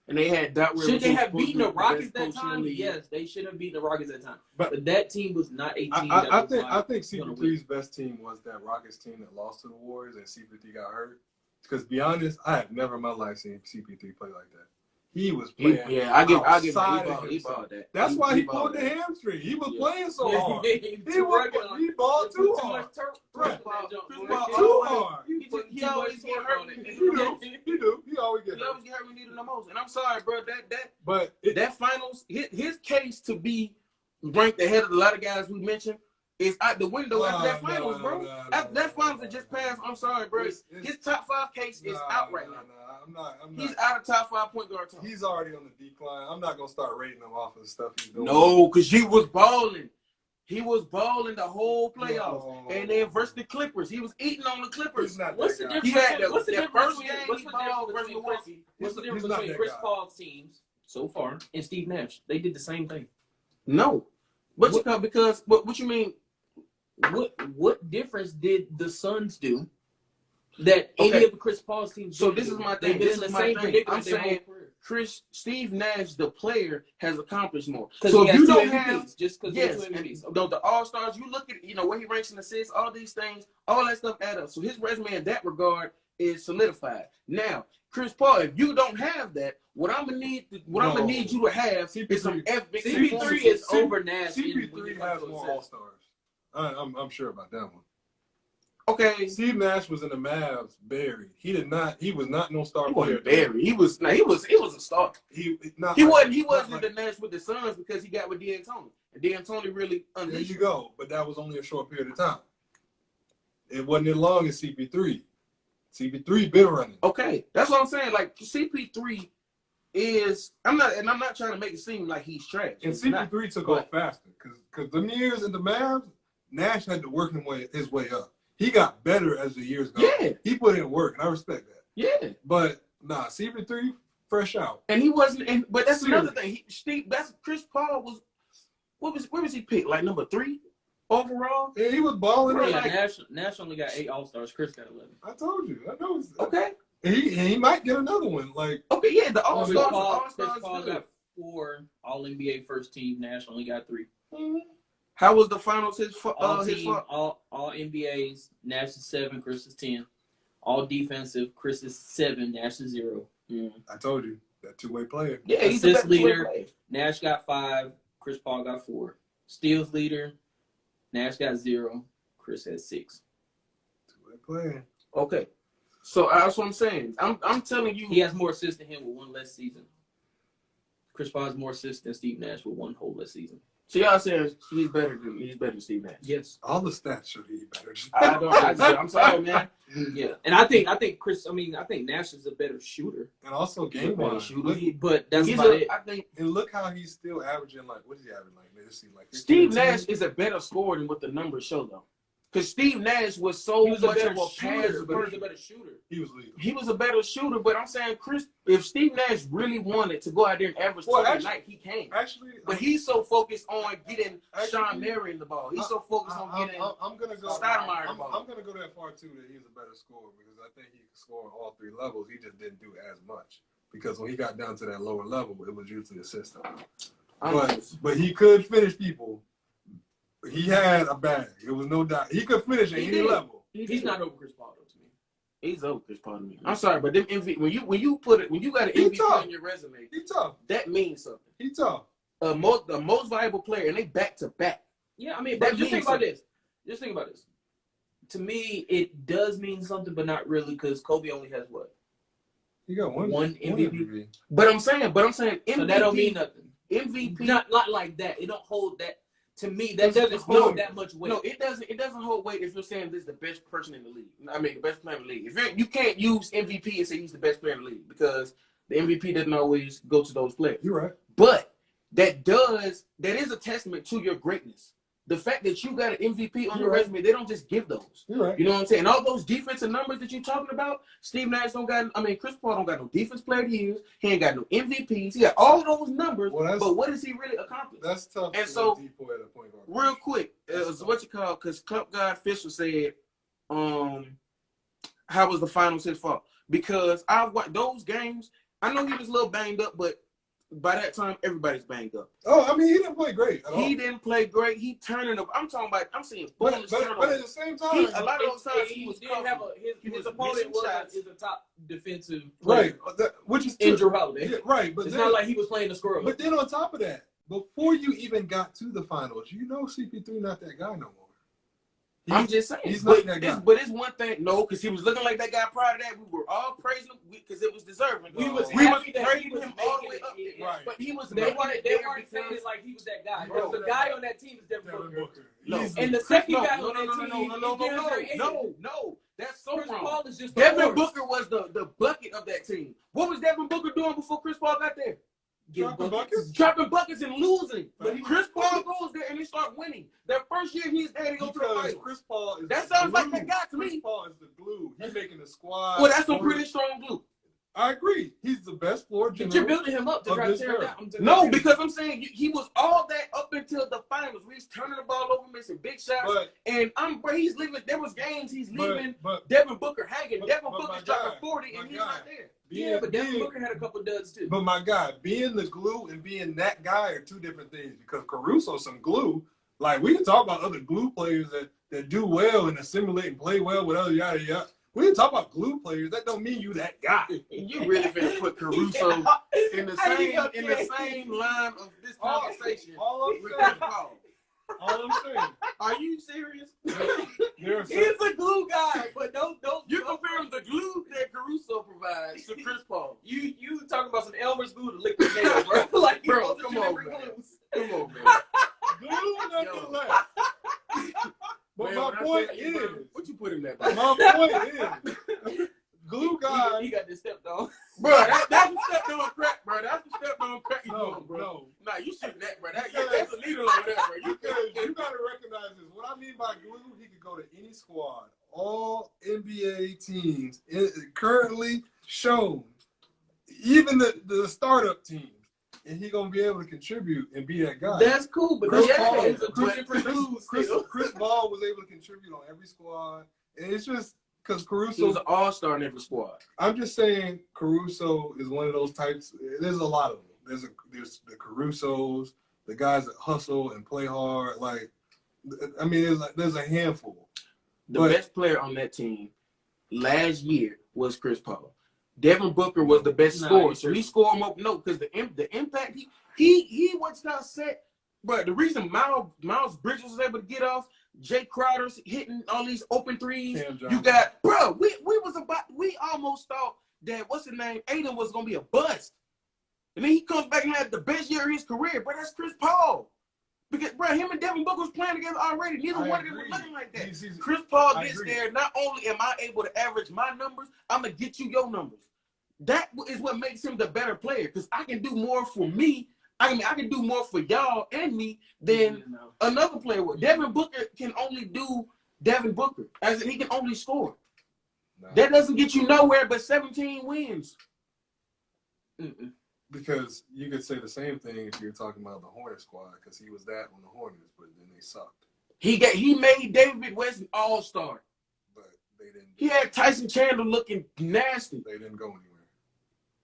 And they had Doc Rivers. Should they have beaten the Rockets that time? Yes, they should have beaten the Rockets that time. But that team was not a team. I think CP3's best team was that Rockets team that lost to the Warriors and CP3 got hurt. Because to be honest, I have never in my life seen CP3 play like that. He was playing. I give him he balled that. That's why he pulled the hamstring. He was playing so hard. He balled too hard. Too hard. He always get hurt. He do. He always get hurt. He always get hurt when he needed the most. And I'm sorry, bro. But that finals, his case to be ranked ahead of a lot of guys we mentioned is out the window after that finals, bro. After that finals that just passed, I'm sorry, bro. His top 5 case is out right now. I'm not. He's out of top 5 point guard time. He's already on the decline. I'm not gonna start rating him off of the stuff he's doing. No, because he was balling. He was balling the whole playoffs. And then versus the Clippers, he was eating on the Clippers. What's the difference? What's the difference between Chris Paul's teams so far and Steve Nash? They did the same thing. No. What you mean? What difference did the Suns do that any of Chris Paul's teams? So this is my thing. This is my thing. I'm saying Steve Nash, the player, has accomplished more. So if you don't have just because the All-Stars, you look at where he ranks in assists, all these things, all that stuff add up. So his resume in that regard is solidified. Now, Chris Paul, if you don't have that, what I'm gonna need you to have is some epic. CP3 is over Nash. CP3 has more All-Stars. I'm sure about that one. Okay, Steve Nash was in the Mavs buried. He was not no star he player. wasn't buried. He was a star. He wasn't the Nash with the Suns because he got with D'Antoni. And D'Antoni really unleashed. There you go. But that was only a short period of time. It wasn't as long as CP3. CP3 been running. Okay, that's what I'm saying. Like CP3 is. I'm not trying to make it seem like he's trash. And CP3 took off faster because the years in the Mavs, Nash had to work his way up. He got better as the years go. Yeah, he put in work, and I respect that. Yeah, but nah, CP3 fresh out. And he wasn't. But that's another thing. That's Chris Paul was. Where was he picked? Like number 3 overall? Yeah, he was balling. Yeah, Nash only got 8 All-Stars. Chris got 11. I told you. I know. Okay. And he might get another one. Like the All-Stars. Chris Paul got 4 All-NBA first team. Nash only got 3. Mm-hmm. How was the finals? All NBAs. Nash is 7. Chris is 10. All defensive. Chris is 7. Nash is 0. Mm. I told you that two-way player. Yeah, he's assist leader. Nash got 5. Chris Paul got 4. Steals leader. Nash got 0. Chris has 6. Two-way player. Okay. So that's what I'm saying. I'm telling you, he has more assists than him with 1 less season. Chris Paul has more assists than Steve Nash with 1 whole less season. So y'all saying he's better than Steve Nash? Yes. All the stats show he's better. I'm sorry, man. Yeah, and I think Nash is a better shooter and also game-wise. But that's about it. I think. And look how he's still averaging. Like, what is he averaging? Like, let's see, like Steve Nash is a better scorer than what the numbers show, though. Because Steve Nash was so much of a passer, but he was a better shooter. He was a better shooter, but I'm saying, Chris, if Steve Nash really wanted to go out there and average 20 a night, he can. Actually, but he's so focused on getting Sean Marion the ball. He's so focused on getting Stoudemire the ball. I'm going to go that far, too, that he's a better scorer because I think he can score on all 3 levels. He just didn't do as much because when he got down to that lower level, it was usually assist time. But he could finish people. He had a bag. It was no doubt. He could finish at any level. He's not over Chris Paul, though, to me. He's over Chris Paul to me. I'm sorry, but them MVP, when you got an MVP on your resume, he tough. That means something. He tough. The most valuable player, and they back to back. Yeah, I mean, but just think about this. Just think about this. To me, it does mean something, but not really, because Kobe only has what? He got one MVP. But I'm saying MVP. So that don't mean nothing. MVP, not like that. It don't hold that. To me, that doesn't hold that much weight. No, it doesn't. It doesn't hold weight if you're saying this is the best person in the league. I mean, the best player in the league. If you can't use MVP and say he's the best player in the league because the MVP doesn't always go to those players. You're right. But that is a testament to your greatness. The fact that you got an MVP on your resume, they don't just give those. You're right. You know what I'm saying? And all those defensive numbers that you're talking about, Steve Nash Chris Paul don't got no defense player of the year. He ain't got no MVPs. He got all those numbers, but what does he really accomplish? That's tough. And so, real quick, because Club God Fisher said, how was the finals his fault? Because I've watched those games. I know he was a little banged up, but by that time, everybody's banged up. Oh, I mean, he didn't play great at all. He didn't play great. He turning up. I'm seeing but at the same time, a lot of those times he was didn't have his opponent is a top defensive player. Right, which is in Drew Holiday. Yeah, right, but it's not like he was playing the squirrel. But then on top of that, before you even got to the finals, CP3 not that guy no more. I'm just saying. He's not that guy. But it's one thing. No, because he was looking like that guy prior to that. We were all praising him because it was deserving. We was praising him all the way up there. Right. But he was. They weren't saying it like he was that guy. Bro, the guy on that team is Devin Booker. No. And the second guy on that team No. That's so Chris wrong. Paul is just Devin Booker was the bucket of that team. What was Devin Booker doing before Chris Paul got there? Dropping buckets and losing. But Chris Paul goes there and they start winning. Their first year he's there, they go to the finals. Chris Paul is that sounds like that guy to me. Chris Paul is the glue. He's making the squad. Well, that's some pretty strong glue. I agree. He's the best floor general. But you're building him up to try to tear him down. No, because I'm saying he was all that up until the finals. He's turning the ball over, missing big shots. He's leaving. There was games he's leaving Devin Booker hanging. Devin Booker's dropping 40 and he's not there. But Devin Booker had a couple duds too. But my guy, being the glue and being that guy are two different things. Because Caruso's some glue. Like, we can talk about other glue players that do well and assimilate and play well with other yada yada. We didn't talk about glue players. That don't mean you that guy. You really finna put Caruso in the same line of this conversation. All I'm with saying. Paul. All I'm saying. Are you serious? He's a glue guy, but don't You comparing the glue that Caruso provides to Chris Paul. You talking about some Elmer's glue to lick the nail, bro? Like, Bro, come on, man. Come on, man. Glue nonetheless. But Man, my when I point said is, what you put in that? my point is, glue guy. He got this stepped on. Bro, that's a step on crack, bro. That's a step on crack. You No, doing, bro. no. Nah, you shooting that, bro. That's a needle over there, bro. You gotta recognize this. What I mean by glue, he could go to any squad. All NBA teams currently shown, even the startup teams, and he gonna be able to contribute and be that guy. That's cool, but Chris Paul was able to contribute on every squad, and it's just because Caruso was an all-star in every squad. I'm just saying Caruso is one of those types. There's a lot of them. There's the Carusos, the guys that hustle and play hard. Like, I mean, there's a handful. The best player on that team last year was Chris Paul. Devin Booker was the best scorer, so he scored more. No, because the impact he was not set. But the reason Miles Bridges was able to get off, Jay Crowder's hitting all these open threes. You got, bro. We almost thought that what's his name, Aiden was gonna be a bust, and then he comes back and had the best year of his career. But that's Chris Paul. Because, bro, him and Devin Booker was playing together already. Neither one of them was looking like that. Chris Paul gets there. Not only am I able to average my numbers, I'm going to get you your numbers. That is what makes him the better player. Because I can do more for me. I can do more for y'all and me than another player would. Devin Booker can only do Devin Booker. As in, he can only score. That doesn't get you nowhere but 17 wins. Because you could say the same thing if you're talking about the Hornets squad, because he was that on the Hornets, but then they sucked. He made David West an all-star. But they didn't. He had Tyson Chandler looking nasty. They didn't go anywhere.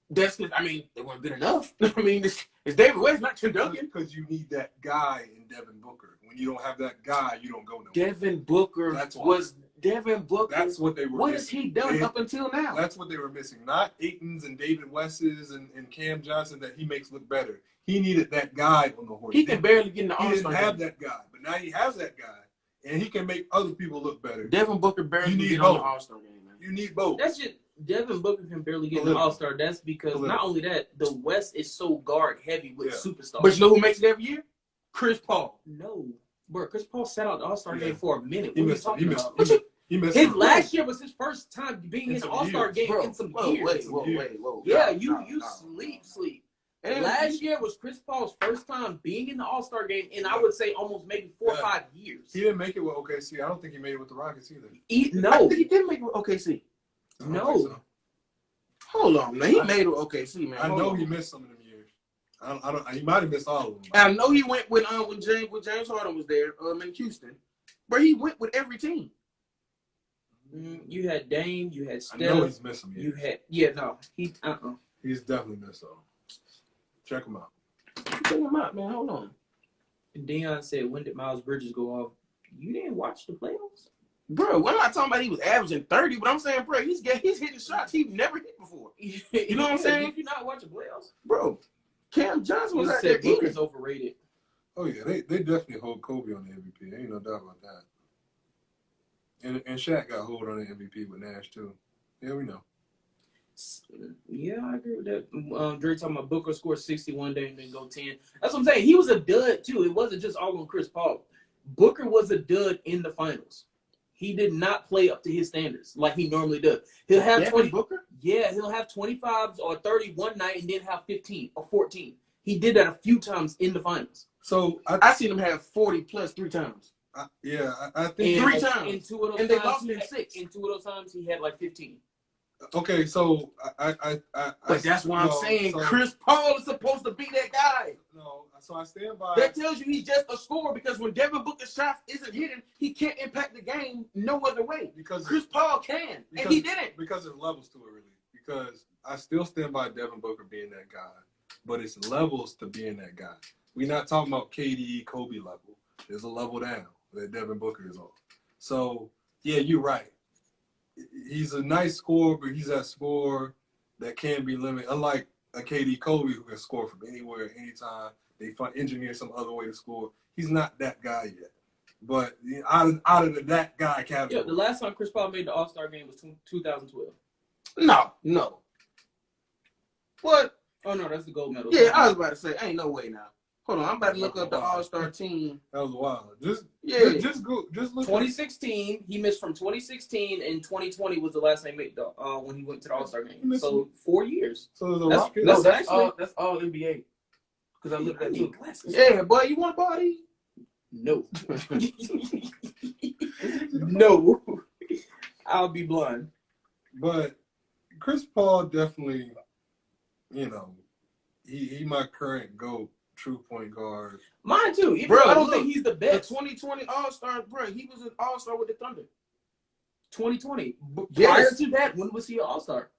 That's because, I mean, they weren't good enough. I mean, it's David West, not Tim Duncan. Because you need that guy in Devin Booker. When you don't have that guy, you don't go nowhere. Devin Booker was Devin Booker. That's what they were What missing. has he done up until now? That's what they were missing. Not Ayton's and David West's and Cam Johnson that he makes look better. He needed that guy on the Hornets. He can barely get in the All-Star game. He didn't have that guy, but now he has that guy, and he can make other people look better. Devin Booker barely get on the All-Star game, man. You need both. That's just Devin Booker can barely get in the All-Star. That's because not only that, the West is so guard heavy with superstars. But you know who makes it every year? Chris Paul. No. Bro, Chris Paul sat out the All-Star game for a minute. He what missed, are you talking he about? He missed his last year was his first time being in the All-Star game in some years. Whoa. Yeah, you sleep. And last year was Chris Paul's first time being in the All-Star game in, I would say, almost maybe 4 or 5 years. He didn't make it with OKC. I don't think he made it with the Rockets either. No. I think he didn't make it with OKC. No. So. Hold on, man. He made it with OKC, man. I know he missed some of them years. I don't. He might have missed all of them. I know he went when James Harden was there in Houston, but he went with every team. You had Dame, you had Steph. I know he's missed some years. He's definitely missed some. Check him out. Check him out, man. Hold on. And Deion said, "When did Miles Bridges go off?" You didn't watch the playoffs, bro. We're not talking about he was averaging 30, but I'm saying, bro, he's hitting shots he's never hit before. You know what I'm saying? Did you not watch the playoffs, bro? Cam Johnson was out there. Booker's overrated. Oh yeah, they definitely hold Kobe on the MVP. Ain't no doubt about that. And Shaq got hold on the MVP with Nash too. Yeah, we know. Yeah, I agree with that. Dre talking about Booker scored 61 day and then go 10. That's what I'm saying. He was a dud too. It wasn't just all on Chris Paul. Booker was a dud in the finals. He did not play up to his standards like he normally does. He'll have 20. Booker? Yeah, he'll have 25s or 30 one night and then have 15 or 14. He did that a few times in the finals. So I seen him have 40 plus 3 times. I think 3 times. In 2 of those and times, they lost in 6. In 2 of those times, he had like 15. Okay, so but that's why I'm saying Chris Paul is supposed to be that guy. No, so I stand by. That tells you he's just a scorer because when Devin Booker's shots isn't hitting, he can't impact the game no other way. Because Chris Paul can, and he didn't. Because there's levels to it, really. Because I still stand by Devin Booker being that guy, but it's levels to being that guy. We're not talking about KD, Kobe level. There's a level down that Devin Booker is on. So yeah, you're right. he's a nice scorer, but he's that scorer that can be limited. Unlike a KD Kobe who can score from anywhere, anytime. They engineer some other way to score. He's not that guy yet. But out of that guy category. Yeah, the last time Chris Paul made the All-Star game was 2012. No. What? Oh, no, that's the gold medal. Yeah, I was about to say, ain't no way now. Hold on, I'm about to look up the All-Star team. That was wild. Just look. 2016, he missed from 2016, and 2020 was the last time he made when he went to the All-Star game. So 4 years. So the That's Rockets. No, that's all NBA. Because I looked at you. Yeah, boy, you want a body? No. No. I'll be blind. But Chris Paul definitely, he my current GOAT, true point guard. Mine too. Even Bro, though I don't look, think he's the The best. 2020 All-Star, bro, he was an All-Star with the Thunder. 2020. Yes. Prior to that, when was he an All-Star?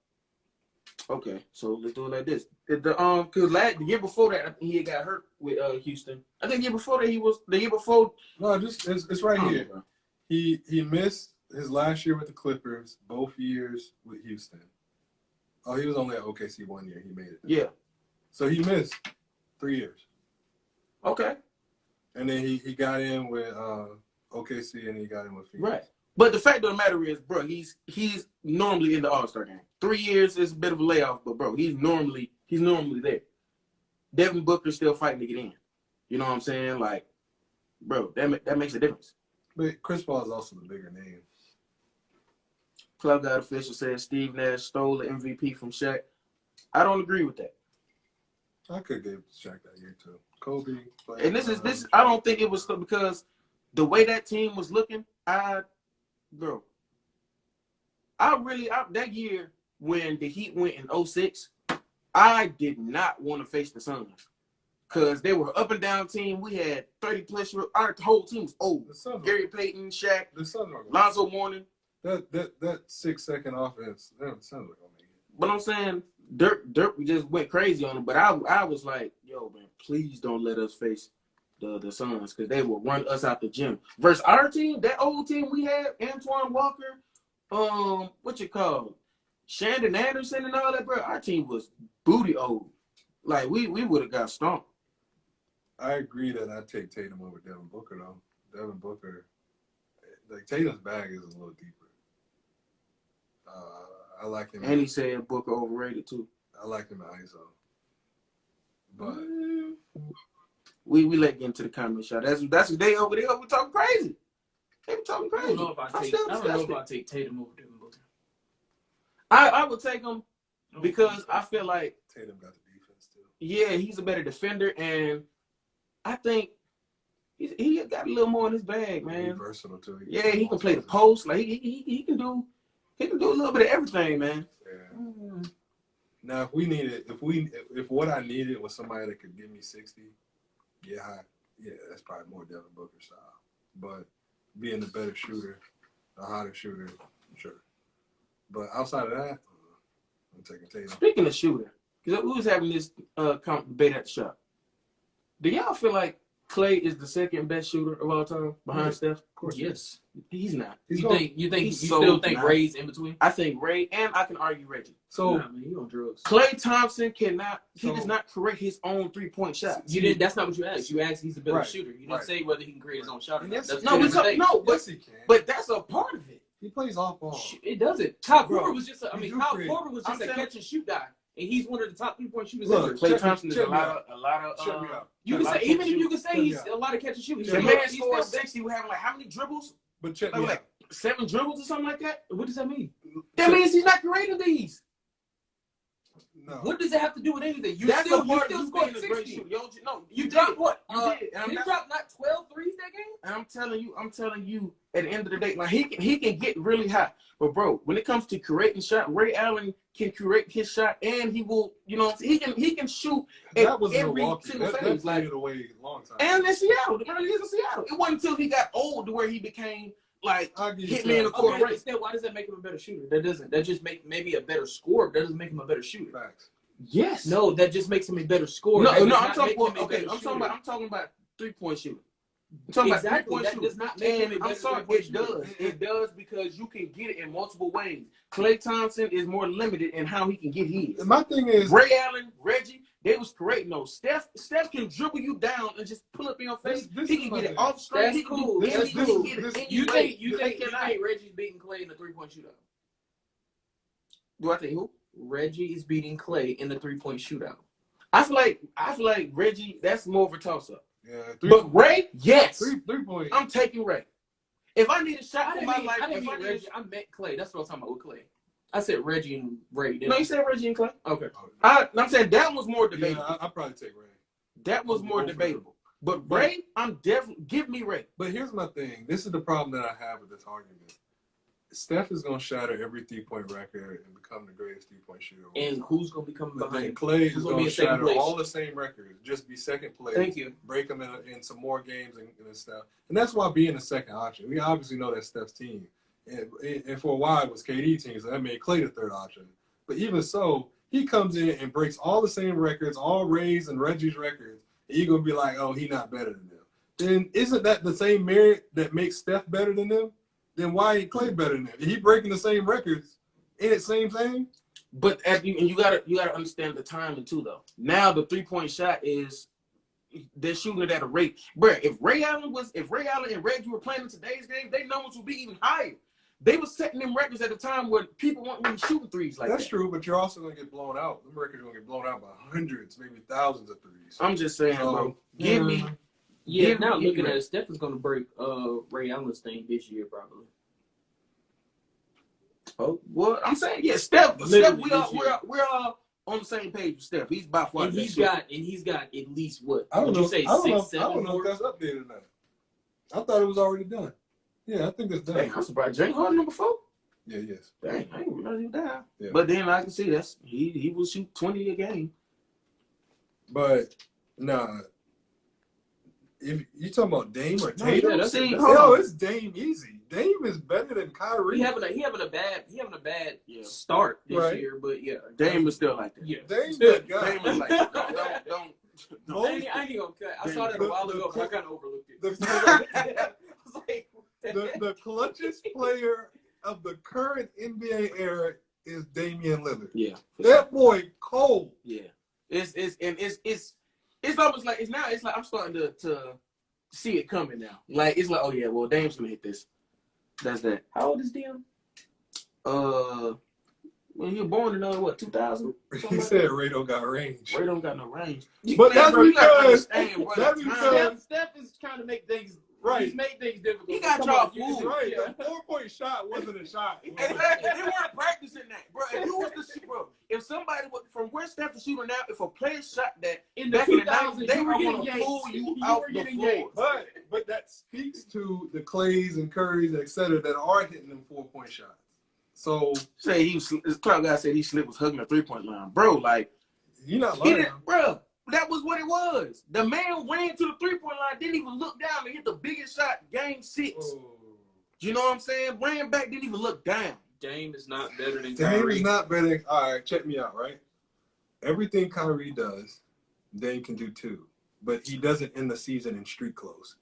Okay, so let's do it like this. Cause the year before that, I think he got hurt with Houston. I think the year before that No, it's right here. Bro. He missed his last year with the Clippers, both years with Houston. Oh, he was only at OKC 1 year. He made it. Yeah. So he missed 3 years. Okay. And then he got in with OKC and he got in with Phoenix. Right. But the fact of the matter is, bro, he's normally in the All-Star game. 3 years is a bit of a layoff, but bro, he's normally there. Devin Booker's still fighting to get in. You know what I'm saying? Like, bro, that makes a difference. But Chris Paul is also the bigger name. Club Guide official says Steve Nash stole the MVP from Shaq. I don't agree with that. I could give Shaq that year too. Kobe. And this is I don't think it was because the way that team was looking, that year when the Heat went in 06, I did not want to face the Suns. Because they were up and down team. We had 30-plus years. Our whole team was old. Gary Payton, Shaq, Lonzo Mourning. That 6 second offense, the Suns were going to make it. But I'm saying Dirk just went crazy on him. But I was like, yo, man, please don't let us face the Suns because they will run us out the gym. Versus our team, that old team we had, Antoine Walker, Shandon Anderson and all that, bro. Our team was booty old. Like, we would have got stomped. I agree that I take Tatum over Devin Booker, though. Devin Booker, like, Tatum's bag is a little deeper. I like him. And he said Booker overrated, too. I like him at ISO. But we let get into the comment shot. That's what they over there. We talking crazy. They be talking crazy. I don't know if I take Tatum over Devin Booker. I would take him because I feel like Tatum got the defense too. Yeah, he's a better defender, and I think he got a little more in his bag, man. He's versatile too. He can play the post. Like he can do a little bit of everything, man. Yeah. Mm-hmm. Now, if what I needed was somebody that could give me 60, that's probably more Devin Booker style. But being the better shooter, the hotter shooter, sure. But outside of that, I'm taking Tatum. Speaking of shooter, because we was having this debate at the shop. Do y'all feel like Clay is the second best shooter of all time behind Steph? Of course. Yes. He's not. You still think Ray's in between? I think Ray, and I can argue Reggie. So he on drugs. Klay Thompson does not correct his own 3-point shots. That's not what you asked. You asked he's a better shooter. You didn't say whether he can create his own shot. Yes, he can. But that's a part of it. He plays off ball. It doesn't. Kyle Korver was just a catch and shoot guy. And he's one of the top 3-point shooters ever. Klay Thompson is a lot of you can say even if you can say he's a lot of catch and shoot. The man scored 60. We have like how many dribbles? But check me out. 7 dribbles or something like that? What does that mean? That means he's not creating these. No. What does it have to do with anything? You That's still scored 60. You dropped what? You did. You dropped not 12 threes that game? And I'm telling you, at the end of the day, like he can get really hot. But bro, when it comes to creating shot, Ray Allen can create his shot, and he will, he can shoot that was every Milwaukee. single That phase. played it away a long time. And in Seattle, the early years of Seattle, it wasn't until he got old to where he became like hit me in the corner. Okay, still, why does that make him a better shooter? That just make maybe a better scorer. That doesn't make him a better shooter. Facts. Yes. No, that just makes him a better scorer. I'm talking about 3-point shooting. I'm talking Exactly. about That three-point does not shooting. make him And a I'm better sorry, three-point it shooter. does. It does because you can get it in multiple ways. Klay Thompson is more limited in how he can get his. My thing is, Ray Allen, Reggie, they was correct. No, Steph can dribble you down and just pull up in your face. This He is can my get it thing. off screen. That's He can cool. do This That's is- anything. cool. He can get it any You way. think Klay cannot. Reggie's beating Klay in the 3-point shootout? Do I think who? Reggie is beating Klay in the 3-point shootout. I feel like Reggie. That's more of a toss up. yeah, But Ray, yes, three point. I'm taking Ray. If I need a shot I for didn't my mean, life, I didn't if I mean need a Reggie. I meant Klay. That's what I'm talking about with Klay. I said Reggie and Ray. no, you said Reggie and Klay. Okay. I'm saying that was more debatable. Yeah, I'll probably take Ray. That was more debatable. But Ray, I'm definitely give me Ray. But here's my thing. This is the problem that I have with this argument. Steph is going to shatter every 3-point record and become the greatest 3-point shooter. And who's going to be coming But behind then him? Clay is Who's gonna going be to in second shatter place? all the same records, just be second place. Thank you. Break them in some more games and stuff. And that's why being a second option. We obviously know that's Steph's team. And for a while it was KD team, so that made Clay the third option. But even so, he comes in and breaks all the same records, all Ray's and Reggie's records, and you're going to be like, oh, he's not better than them. Then isn't that the same merit that makes Steph better than them? Then why ain't Clay better than them? He breaking the same records. Ain't it same thing? But you gotta understand the timing too, though. Now the 3-point shot is they're shooting it at a rate. Bruh, if Ray Allen and Reggie were playing in today's game, their numbers would be even higher. They were setting them records at a time where people weren't really shooting threes like That's that. true, but you're also going to get blown out. The records are going to get blown out by hundreds, maybe thousands of threes. I'm just saying, bro. Yeah. Now give looking me at it, Steph is going to break Ray Allen's thing this year probably. Oh, well, I'm saying, yeah, Steph, Literally we're all on the same page with Steph. He's by far And he's got at least what? I don't Would know. you say I don't 6, know. 7 I don't know more? if that's updated or not. I thought it was already done. Yeah, I think that's done. Dang, I'm surprised James Harden number 4. Yeah, yes. Dang, I didn't realize he was down. Yeah. But then I can see that's he will shoot 20 a game. But nah, if you talking about Dame or No, Tatum, yeah, that's it. it's Dame easy. Dame is better than Kyrie. He having a bad start this Right. year, but yeah. Dame is still like that. Yeah. Dame's Still, that guy. Dame is like that. Don't. I ain't gonna cut. I saw that a while ago, but I kind of overlooked it. The, I was like, the clutchest player of the current NBA era is Damian Lillard. Yeah. That boy cold. Yeah. It's almost like it's like I'm starting to see it coming now. Like it's like, oh yeah, well Dame's gonna hit this. That's that. how old is Dion? When you were born in 2000? He said Ray don't got range. Ray don't got no range. But that's Bro, you gotta because understand, bro, that's the time- because Steph is trying to make things Right. He's made things difficult. He got Come y'all on, you fooled. can- right. yeah. The 4-point shot wasn't a shot. Exactly. They weren't practicing that, bro. If you was to shoot, bro, if somebody from where Steph is shooting now, if a player shot that In the back in the 2000s, 90s, they you were were getting gonna yanked. pull you You out were the getting floor. yanked. But that speaks to the Clays and Currys, et cetera, that are hitting them 4-point shots. So Say this crowd guy said he slipped was hugging the 3-point line, bro. Like you're not he lying. didn't, bro. That was what it was. The man ran to the 3-point line, didn't even look down and hit the biggest shot, game 6. Oh. You know what I'm saying? Ran back, didn't even look down. Dame is not better than Dame Kyrie. is not better. All right, check me out, right? Everything Kyrie does, Dame can do too. But he does it in the season in street clothes.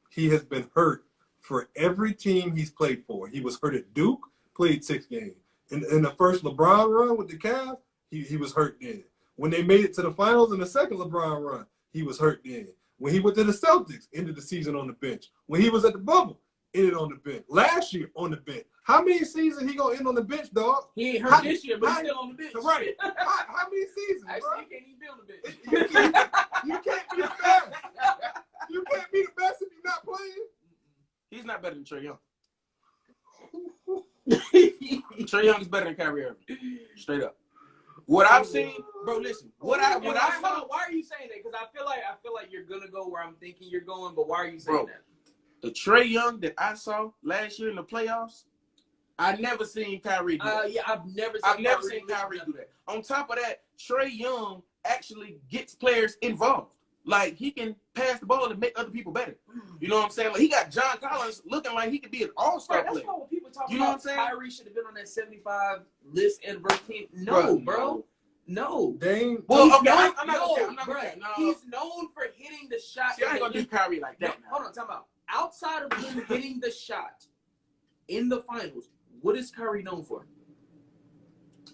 He has been hurt for every team he's played for. He was hurt at Duke, played 6 games. In the first LeBron run with the Cavs, he was hurt then. When they made it to the finals in the second LeBron run, he was hurt then. When he went to the Celtics, ended the season on the bench. When he was at the bubble, ended on the bench. Last year, on the bench. How many seasons he going to end on the bench, dog? He ain't hurt this year, but he's still on the bench. Right. How many seasons, Actually, bro? he can't even be on the bench. You can't be the best. You can't be the best if you're not playing. He's not better than Trae Young. Trae Young is better than Kyrie Irving. Straight up. What I've seen, bro. Listen. What I saw. Why are you saying that? Because I feel like you're gonna go where I'm thinking you're going, but why are you saying Bro, that? The Trae Young that I saw last year in the playoffs, I never seen Kyrie do that. Yeah, I've never seen Kyrie do that. On top of that, Trae Young actually gets players involved. Like he can pass the ball and make other people better. You know what I'm saying? Like he got John Collins looking like he could be an all-star Right, that's player. why when people talk You know about what I'm saying? Kyrie should have been on that 75 list and verse team. No, bro. No. Dame. Well, He's okay, known, I'm not gonna cap. No. He's known for hitting the shot. See, I ain't gonna do Kyrie like that. Hold on, time out. Outside of him hitting the shot in the finals, what is Kyrie known for?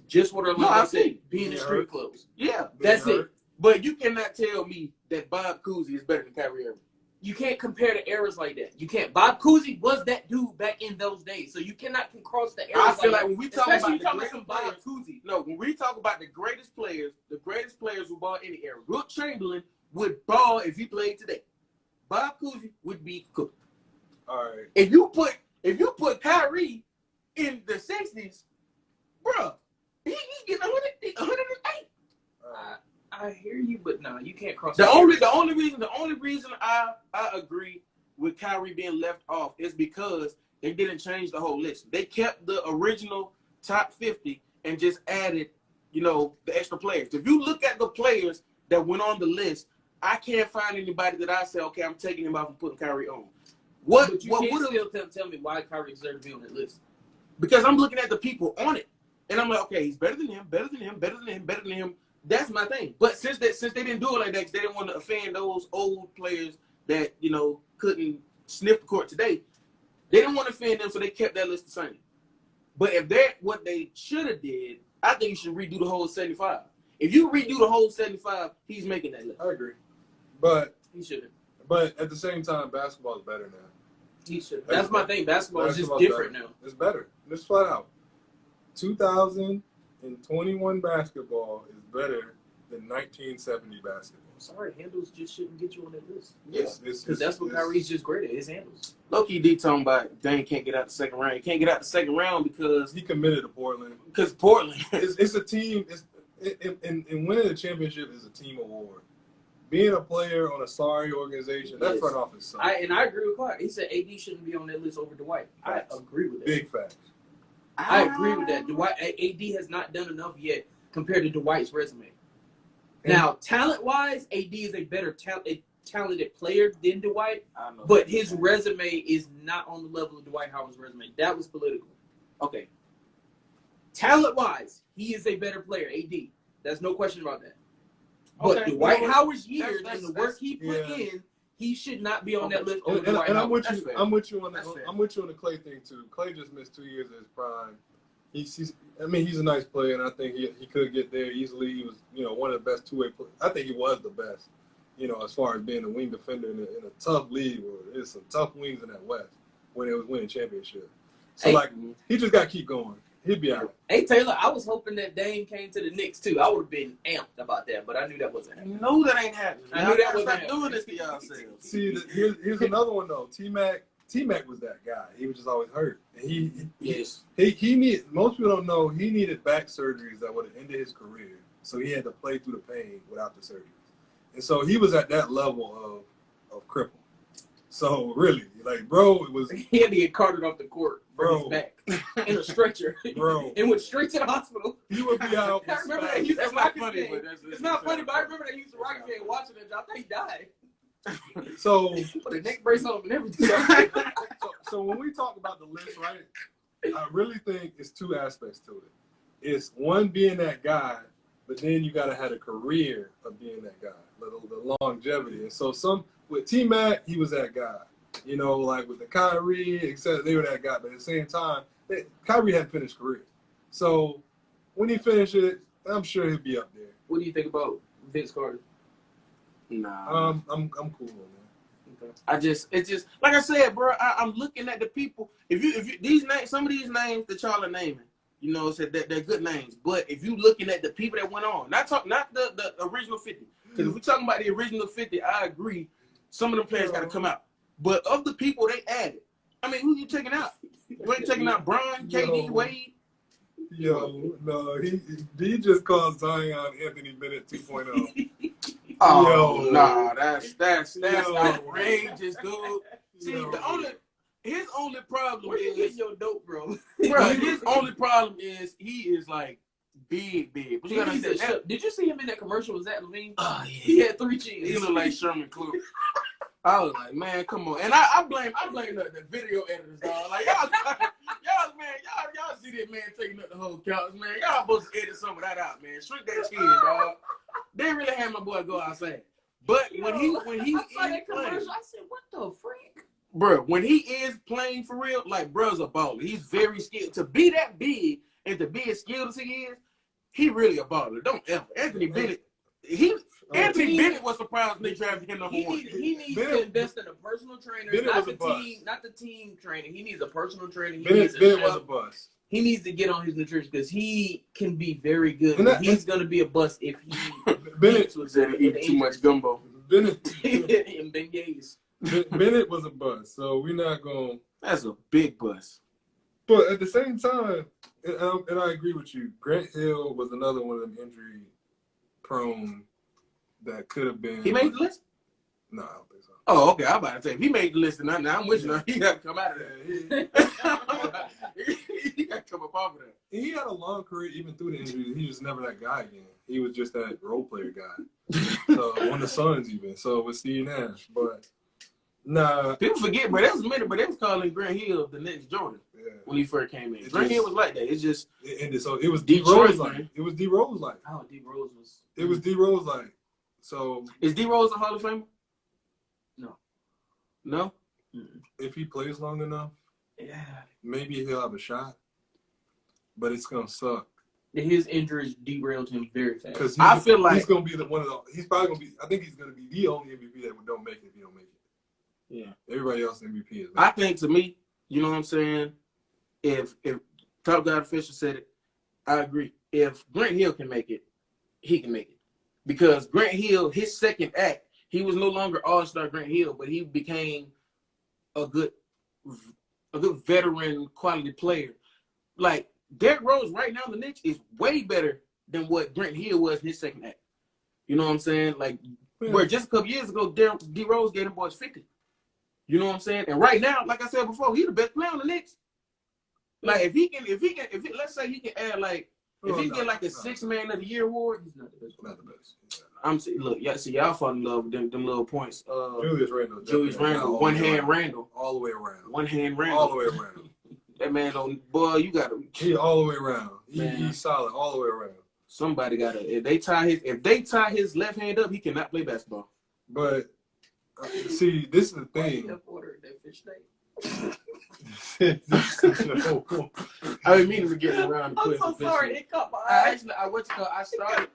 Just what Orlando said, being in street clothes. Yeah, that's it. But you cannot tell me that Bob Cousy is better than Kyrie Irving. You can't compare the eras like that. You can't. Bob Cousy was that dude back in those days, so you cannot cross the eras. I feel like when we talk about some Bob Cousy. No, when we talk about the greatest players who ball any era, Wilt Chamberlain would ball if he played today. Bob Cousy would be cooked. All right. If you put Kyrie in the 60s, bro, he's getting 108. I hear you, but no, you can't cross. The only reason I agree with Kyrie being left off is because they didn't change the whole list. They kept the original top 50 and just added, the extra players. If you look at the players that went on the list, I can't find anybody that I say, okay, I'm taking him off and putting Kyrie on. But you can't still tell me why Kyrie deserves to be on that list. Because I'm looking at the people on it, and I'm like, okay, he's better than him, better than him, better than him, better than him. That's my thing. But since they didn't do it like that, they didn't want to offend those old players that couldn't sniff the court today. They didn't want to offend them, so they kept that list the same. But if that's what they should have did, I think you should redo the whole 75. If you redo the whole 75, he's making that list. I agree, but he shouldn't. But at the same time, basketball is better now. He should. That's my thing. Basketball is just different now. It's better. Just flat out. 2021 basketball is better than 1970 basketball. Sorry, handles just shouldn't get you on that list. Yeah, because that's what Kyrie's just great at, his handles. Low-key D talking about Dame can't get out the second round. He can't get out the second round because he committed to Portland. Because Portland. it's a team. And winning the championship is a team award. Being a player on a sorry organization, that front office sucks. I agree with Clark. He said AD shouldn't be on that list over Dwight. Facts. I agree with that. Big facts. I agree with that. AD has not done enough yet compared to Dwight's resume. Now, talent-wise, AD is a better talented player than Dwight, but his resume is not on the level of Dwight Howard's resume. That was political. Okay. Talent-wise, he is a better player, AD. There's no question about that. But Dwight Howard's years and the work he put in, he should not be on that list. And I'm with you. I'm with you on that. I'm with you on the Klay thing too. Klay just missed 2 years of his prime. He's a nice player, and I think he could get there easily. He was, one of the best two-way players. I think he was the best, as far as being a wing defender in a tough league where there's some tough wings in that West when it was winning championship. So, he just got to keep going. He'd be out. Hey, Taylor, I was hoping that Dame came to the Knicks, too. I would have been amped about that, but I knew that wasn't happening. No, that ain't happening. I knew that wasn't happening. Stop doing this to yourselves. See, here's another one, though. T-Mac was that guy. He was just always hurt. And he needed, most people don't know, he needed back surgeries that would have ended his career. So he had to play through the pain without the surgeries. And so he was at that level of cripple. So really, bro, it was. He had to get carted off the court for his back in a stretcher. Bro. And went straight to the hospital. He would be out. I remember that. That's not funny, but it's not funny, but I remember that he used to Rocket game watching it. I think he died. So put a neck brace on him and everything. so when we talk about the list, right, I really think it's two aspects to it. It's one being that guy, but then you gotta have a career of being that guy, the longevity. And so with T-Mac, he was that guy. With the Kyrie, etc., they were that guy. But at the same time, Kyrie hadn't finished career. So when he finished it, I'm sure he'll be up there. What do you think about Vince Carter? Nah. I'm cool on that. Okay. It's just like I said, bro. I'm looking at the people. If you these names, some of these names that y'all are naming, said that they're good names. But if you looking at the people that went on, not the original 50, because if we're talking about the original 50, I agree. Some of the players got to come out. But of the people they added, I mean, who you taking out? You ain't taking out Bron, KD, Wade. No, he just called Zion Anthony Bennett 2.0. Oh, nah, that's outrageous, dude. See, his only problem Where you is getting your dope, bro? His only problem is he is big. But you gotta understand. Did you see him in that commercial? Was that Levine? Oh yeah. He had 3 cheeks. He looked like Sherman Klug. I was like, man, come on. And I blame the video editors, dog. Y'all see that man taking up the whole couch, man. Y'all supposed to edit some of that out, man. Shrink that chin, dog. They really had my boy go outside. But when he I saw that commercial, I said, what the freak? Bro, when he is playing for real, like, bro's a baller. He's very skilled. To be that big and to be as skilled as he is, he really a baller. Don't ever. Anthony Bennett, Bennett was surprised when they drafted him number one. He needs to invest in a personal trainer, not the team training. He needs a personal trainer. Bennett was a bust. He needs to get on his nutrition because he can be very good. He's going to be a bust if he Bennett was eating too much gumbo. Bennett and Ben Gaze. Bennett was a bust, so we're not going. That's a big bust. But at the same time, and I agree with you, Grant Hill was another one of them injury prone that could have been. He made the list? No, I don't think so. Oh, okay. I'm about to say if he made the list, and I'm with you. He got to come out of there. He got to come up off of that. He had a long career even through the injuries. He was never that guy again. He was just that role player guy. So on the Suns even. So with Steve Nash, but nah. People forget, but that was a minute. But they was calling Grant Hill the next Jordan when he first came in. Grant Hill was like that. It's just so it was D Rose like. It was D Rose like. Oh, D Rose was. It was D Rose like. So is D Rose a Hall of Famer? No. If he plays long enough, yeah, maybe he'll have a shot. But it's gonna suck. His injuries derailed him very fast. Because I feel like he's gonna be one of the. He's probably gonna be. I think he's gonna be the only MVP that don't make it if he don't make it. Yeah. Everybody else MVP is. I think to me, you know what I'm saying. If Top Guy Official said it, I agree. If Grant Hill can make it, he can make it. Because Grant Hill, his second act, he was no longer All-Star Grant Hill, but he became a good veteran quality player. Like Derrick Rose right now in the Knicks is way better than what Grant Hill was in his second act. You know what I'm saying? Like where just a couple years ago, D Rose gave them boys 50. You know what I'm saying? And right now, like I said before, he's the best player on the Knicks. Like if he let's say he can add like if he get like a 6th Man of the Year award, he's not the best. Not the best. I'm saying, look, y'all fall in love with them little points. Julius Randle, one hand Randle, all the way around. One hand Randle, all the way around. That man don't, boy, you gotta. He all the way around. He's solid all the way around. Somebody gotta. If they tie his left hand up, he cannot play basketball. But see, this is the thing. I didn't mean to get around. I'm so sorry. It caught my eye. I started.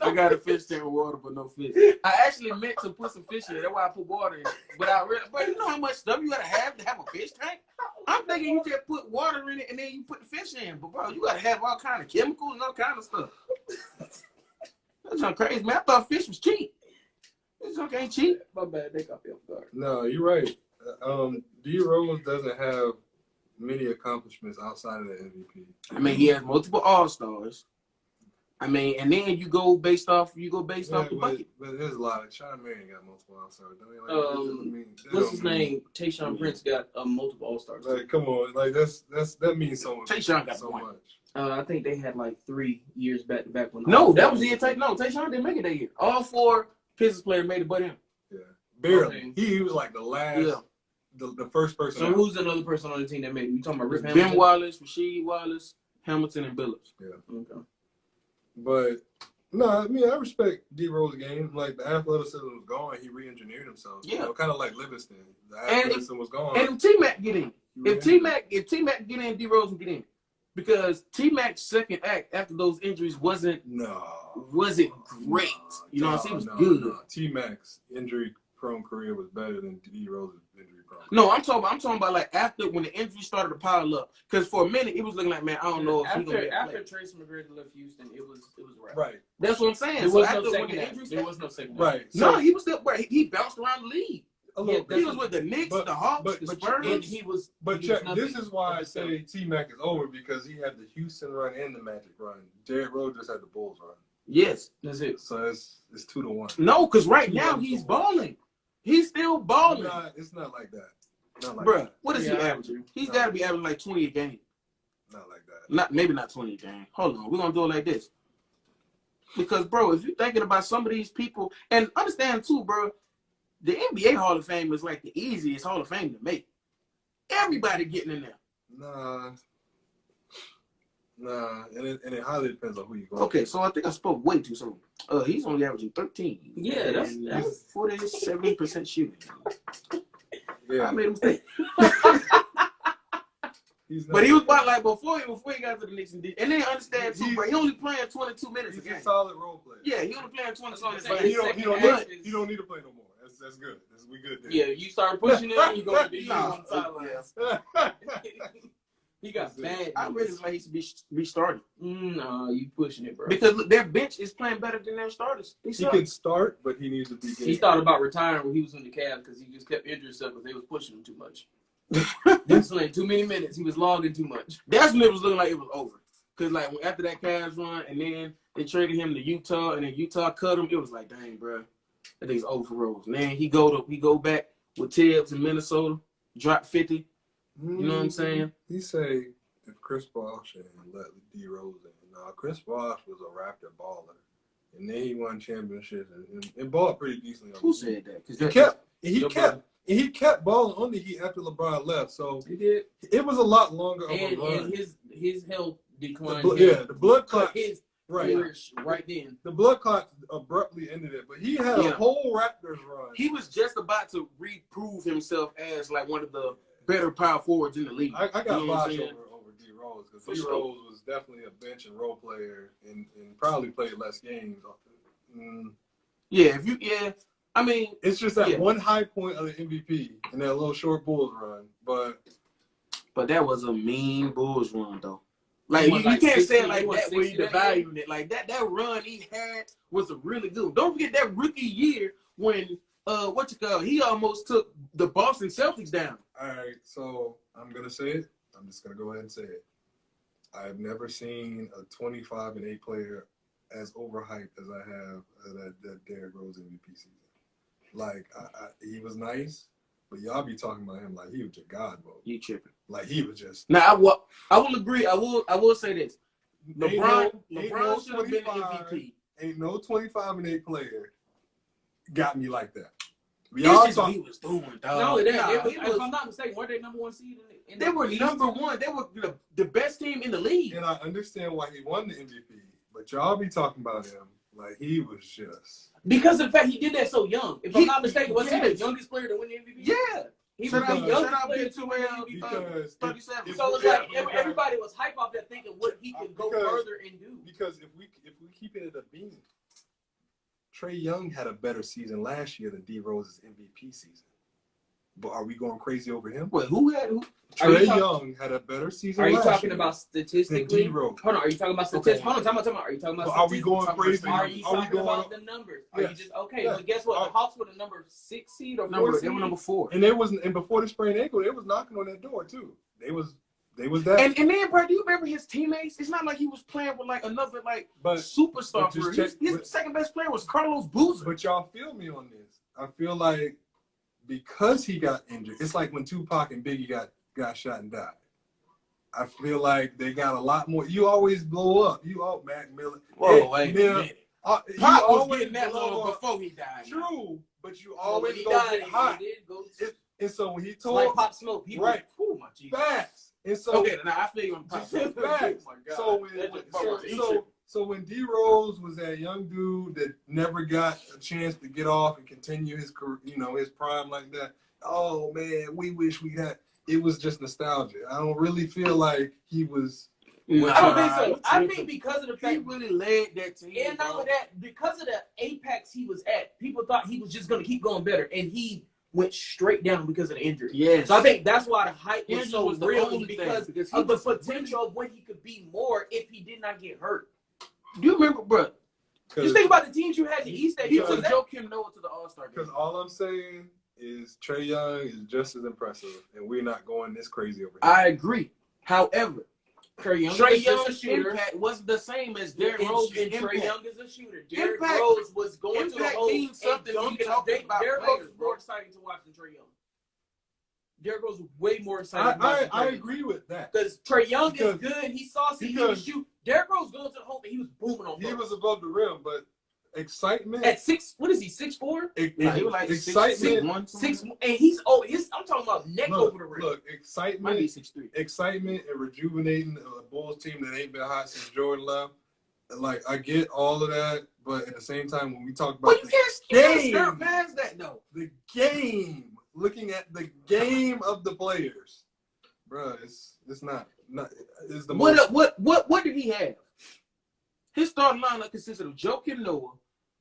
I got a fish tank with water, but no fish. I actually meant to put some fish in it. That's why I put water in it. But you know how much stuff you gotta have to have a fish tank? I'm thinking you just put water in it and then you put the fish in. But bro, you gotta have all kind of chemicals and all kind of stuff. That's not crazy, man. I thought fish was cheap. This junk ain't cheap. My bad. They got me off guard. No, you're right. D Rose doesn't have many accomplishments outside of the MVP. I mean, he has multiple All-Stars. I mean, and then you go based off the bucket. But there's a lot of Sean Marion got multiple All-Stars. What's his name? Tayshaun Prince got multiple All-Stars. Like, come on, like that means so much. Tayshaun got so much. I think they had like 3 years back to back. Tayshaun didn't make it that year. All 4 Pistons players made it, but him. Yeah, barely. Okay. He was like the last. Yeah. The first person. So who's another person on the team that made it? You talking about Rip Ben Hamilton? Wallace, Rasheed Wallace, Hamilton, and Billups. Yeah. Okay. But no, I mean I respect D Rose's game. Like the athleticism was gone, he re-engineered himself. Yeah. You know, kind of like Livingston. The athleticism was gone. And if T-Mac get in, if T-Mac get in, D Rose will get in. Because T-Mac's second act after those injuries wasn't great. You know what I'm saying? It was good. No. T-Mac's injury-prone career was better than D Rose's injury-prone. No, I'm talking about like after when the injury started to pile up. Because for a minute it was looking like, man, I don't know if he's gonna after Tracy McGrady left Houston, it was right. That's what I'm saying. There was no second. Right. No, he was still. He bounced around the league. He was with the Knicks, the Hawks, the Spurs. This is why I say T-Mac is over because he had the Houston run and the Magic run. Derrick Rose just had the Bulls run. Yes, that's it. So it's 2-1. No, because right now he's balling. He's still balling. It's not like that. Bruh, what is he averaging? He's got to be averaging like 20 a game. Not like that. Maybe not 20 a game. Hold on, we're gonna do it like this. Because, bro, if you're thinking about some of these people, and understand too, bro, the NBA Hall of Fame is like the easiest Hall of Fame to make. Everybody getting in there. Nah, and it highly depends on who you go. Okay, so I think I spoke way too soon. He's only averaging 13. Yeah, that's 47% shooting. Yeah. I made a mistake. But he was like before he got to the Knicks and then understand too, bro. He only playing 22 minutes. He's a solid role player. Yeah, he only playing 22 minutes. But he don't need to play no more. That's good. We good there. Yeah, you start pushing him, you go to the Nah, on sidelines. He got bad. I really like he should be restarted. No, you pushing it, bro. Because look, their bench is playing better than their starters. He can start, but he needs to be. He thought about retiring when he was in the Cavs because he just kept injuring himself because they was pushing him too much. He was playing too many minutes. He was logging too much. That's when it was looking like it was over. Because like after that Cavs run, and then they traded him to Utah, and then Utah cut him. It was like, dang, bro, that thing's over for Rose. And then he go back with Tibbs in Minnesota, drop 50. You know what I'm saying? He say if Chris Bosh and let D Rose in. Now Chris Bosh was a Raptor baller, and then he won championships and balled pretty decently. Who said that? Because he kept balling on the Heat after LeBron left. So he did. It was a lot longer of a run. And his health declined. The blood clot. Right then. The blood clot abruptly ended it, but he had a whole Raptors run. He was just about to reprove himself as like one of the better power forwards in the league. I got Bosh over D Rose because D Rose was definitely a bench and role player and probably played less games. I mean, it's just that one high point of the MVP and that little short Bulls run, but that was a mean Bulls run though. Like you can't say it like that when you're devaluing it. Like that run he had was a really good one. Don't forget that rookie year when he almost took the Boston Celtics down. All right, so I'm gonna say it. I'm just gonna go ahead and say it. I've never seen a 25-8 player as overhyped as I have that Derrick Rose MVP season. Like he was nice, but y'all be talking about him like he was a god mode. You tripping? Like he was just. Now I will agree. I will say this. LeBron should have been MVP. Ain't no 25-8 player got me like that. He was doing, dog. If I'm not mistaken, weren't they number one seed? They were number one. They were the best team in the league. And I understand why he won the MVP, but y'all be talking about him like he was just. Because of the fact he did that so young. If I'm not mistaken, was he the youngest player to win the MVP? Yeah. He was the youngest player to win the MVP. 37. So it's like everybody was hype off that thinking what he could go further and do. Because if we keep it at a beam, Trae Young had a better season last year than D Rose's MVP season. But are we going crazy over him? Wait, who? Trae Young had a better season last year. Are you talking about statistically? Hold on, are you talking about statistics? Hold on, time out. Are you talking about statistics? Are we going crazy? Are you talking about the numbers? Are you just okay? But guess what? The Hawks were the number 6 seed or 4 seed. They were number 4. And before the sprained ankle, they was knocking on that door too. They was that. And then, bro, do you remember his teammates? It's not like he was playing with like another superstar. His second best player was Carlos Boozer. But y'all feel me on this. I feel like because he got injured, it's like when Tupac and Biggie got shot and died. I feel like they got a lot more. You always blow up. Mac Miller. Whoa, wait a minute. Pop was getting that long before he died. True, but you always go get hot. And so when he told like Pop Smoke, he right, oh my Jesus. Facts. And so okay, now I feel you on Pop Smoke. Facts. So when D Rose was that young dude that never got a chance to get off and continue his career, his prime like that. Oh man, we wish we had. It was just nostalgia. I don't really feel like he was. I don't think so. I think because of the fact he really led that team. And not only that, because of the apex he was at, people thought he was just going to keep going better, and he went straight down because of the injury. Yes. So I think that's why the hype was so real, because of the potential potential of what he could be more if he did not get hurt. Do you remember, bro? Just think about the teams you had in the East that he took Joakim Noah to the All-Star game. Because all I'm saying is Trae Young is just as impressive, and we're not going this crazy over here. I agree. However, Trae Young's impact wasn't the same as Derrick Rose. Trae Young is a shooter. Derrick Rose was going to the hole. Means something when you talk about Derrick Rose was more exciting to watch than Trae Young. Derrick Rose was way more exciting. I agree with that. Because Trae Young is good. He saw he could shoot. Derrick Rose goes to the hole and he was booming on. He was above the rim, but excitement. At 6, what is he? 6'4"? Yeah, he was like excitement. 6, and he's over. I'm talking about neck over the rim. Look, Might be excitement 6'3". Excitement and rejuvenating a Bulls team that ain't been hot since Jordan left. Like, I get all of that, but at the same time, when we talk about you can't skirt past that though. The game, looking at the game of the players, bro, it's not it's the most. What did he have? His starting lineup consisted of Joakim Noah,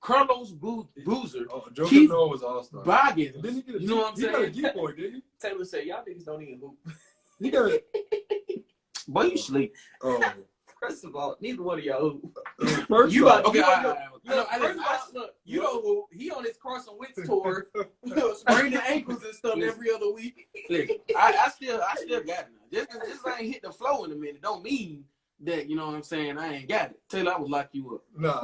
Carlos Boozer, Joakim Keith Noah was all-star. Boggins. Didn't he get You know what I'm saying? He got a geek boy, didn't he? Taylor said, "Y'all niggas don't even hoop." He got a. Boy, you sleep. Oh. First of all, neither one of y'all hoop. First You off, okay? Look, You don't hoop. He on his Carson Wentz tour, spraining ankles and stuff every other week. Listen, I still got it now. Just I ain't hit the flow in a minute. Don't mean that, you know what I'm saying, I ain't got it. Taylor, I will lock you up. Nah.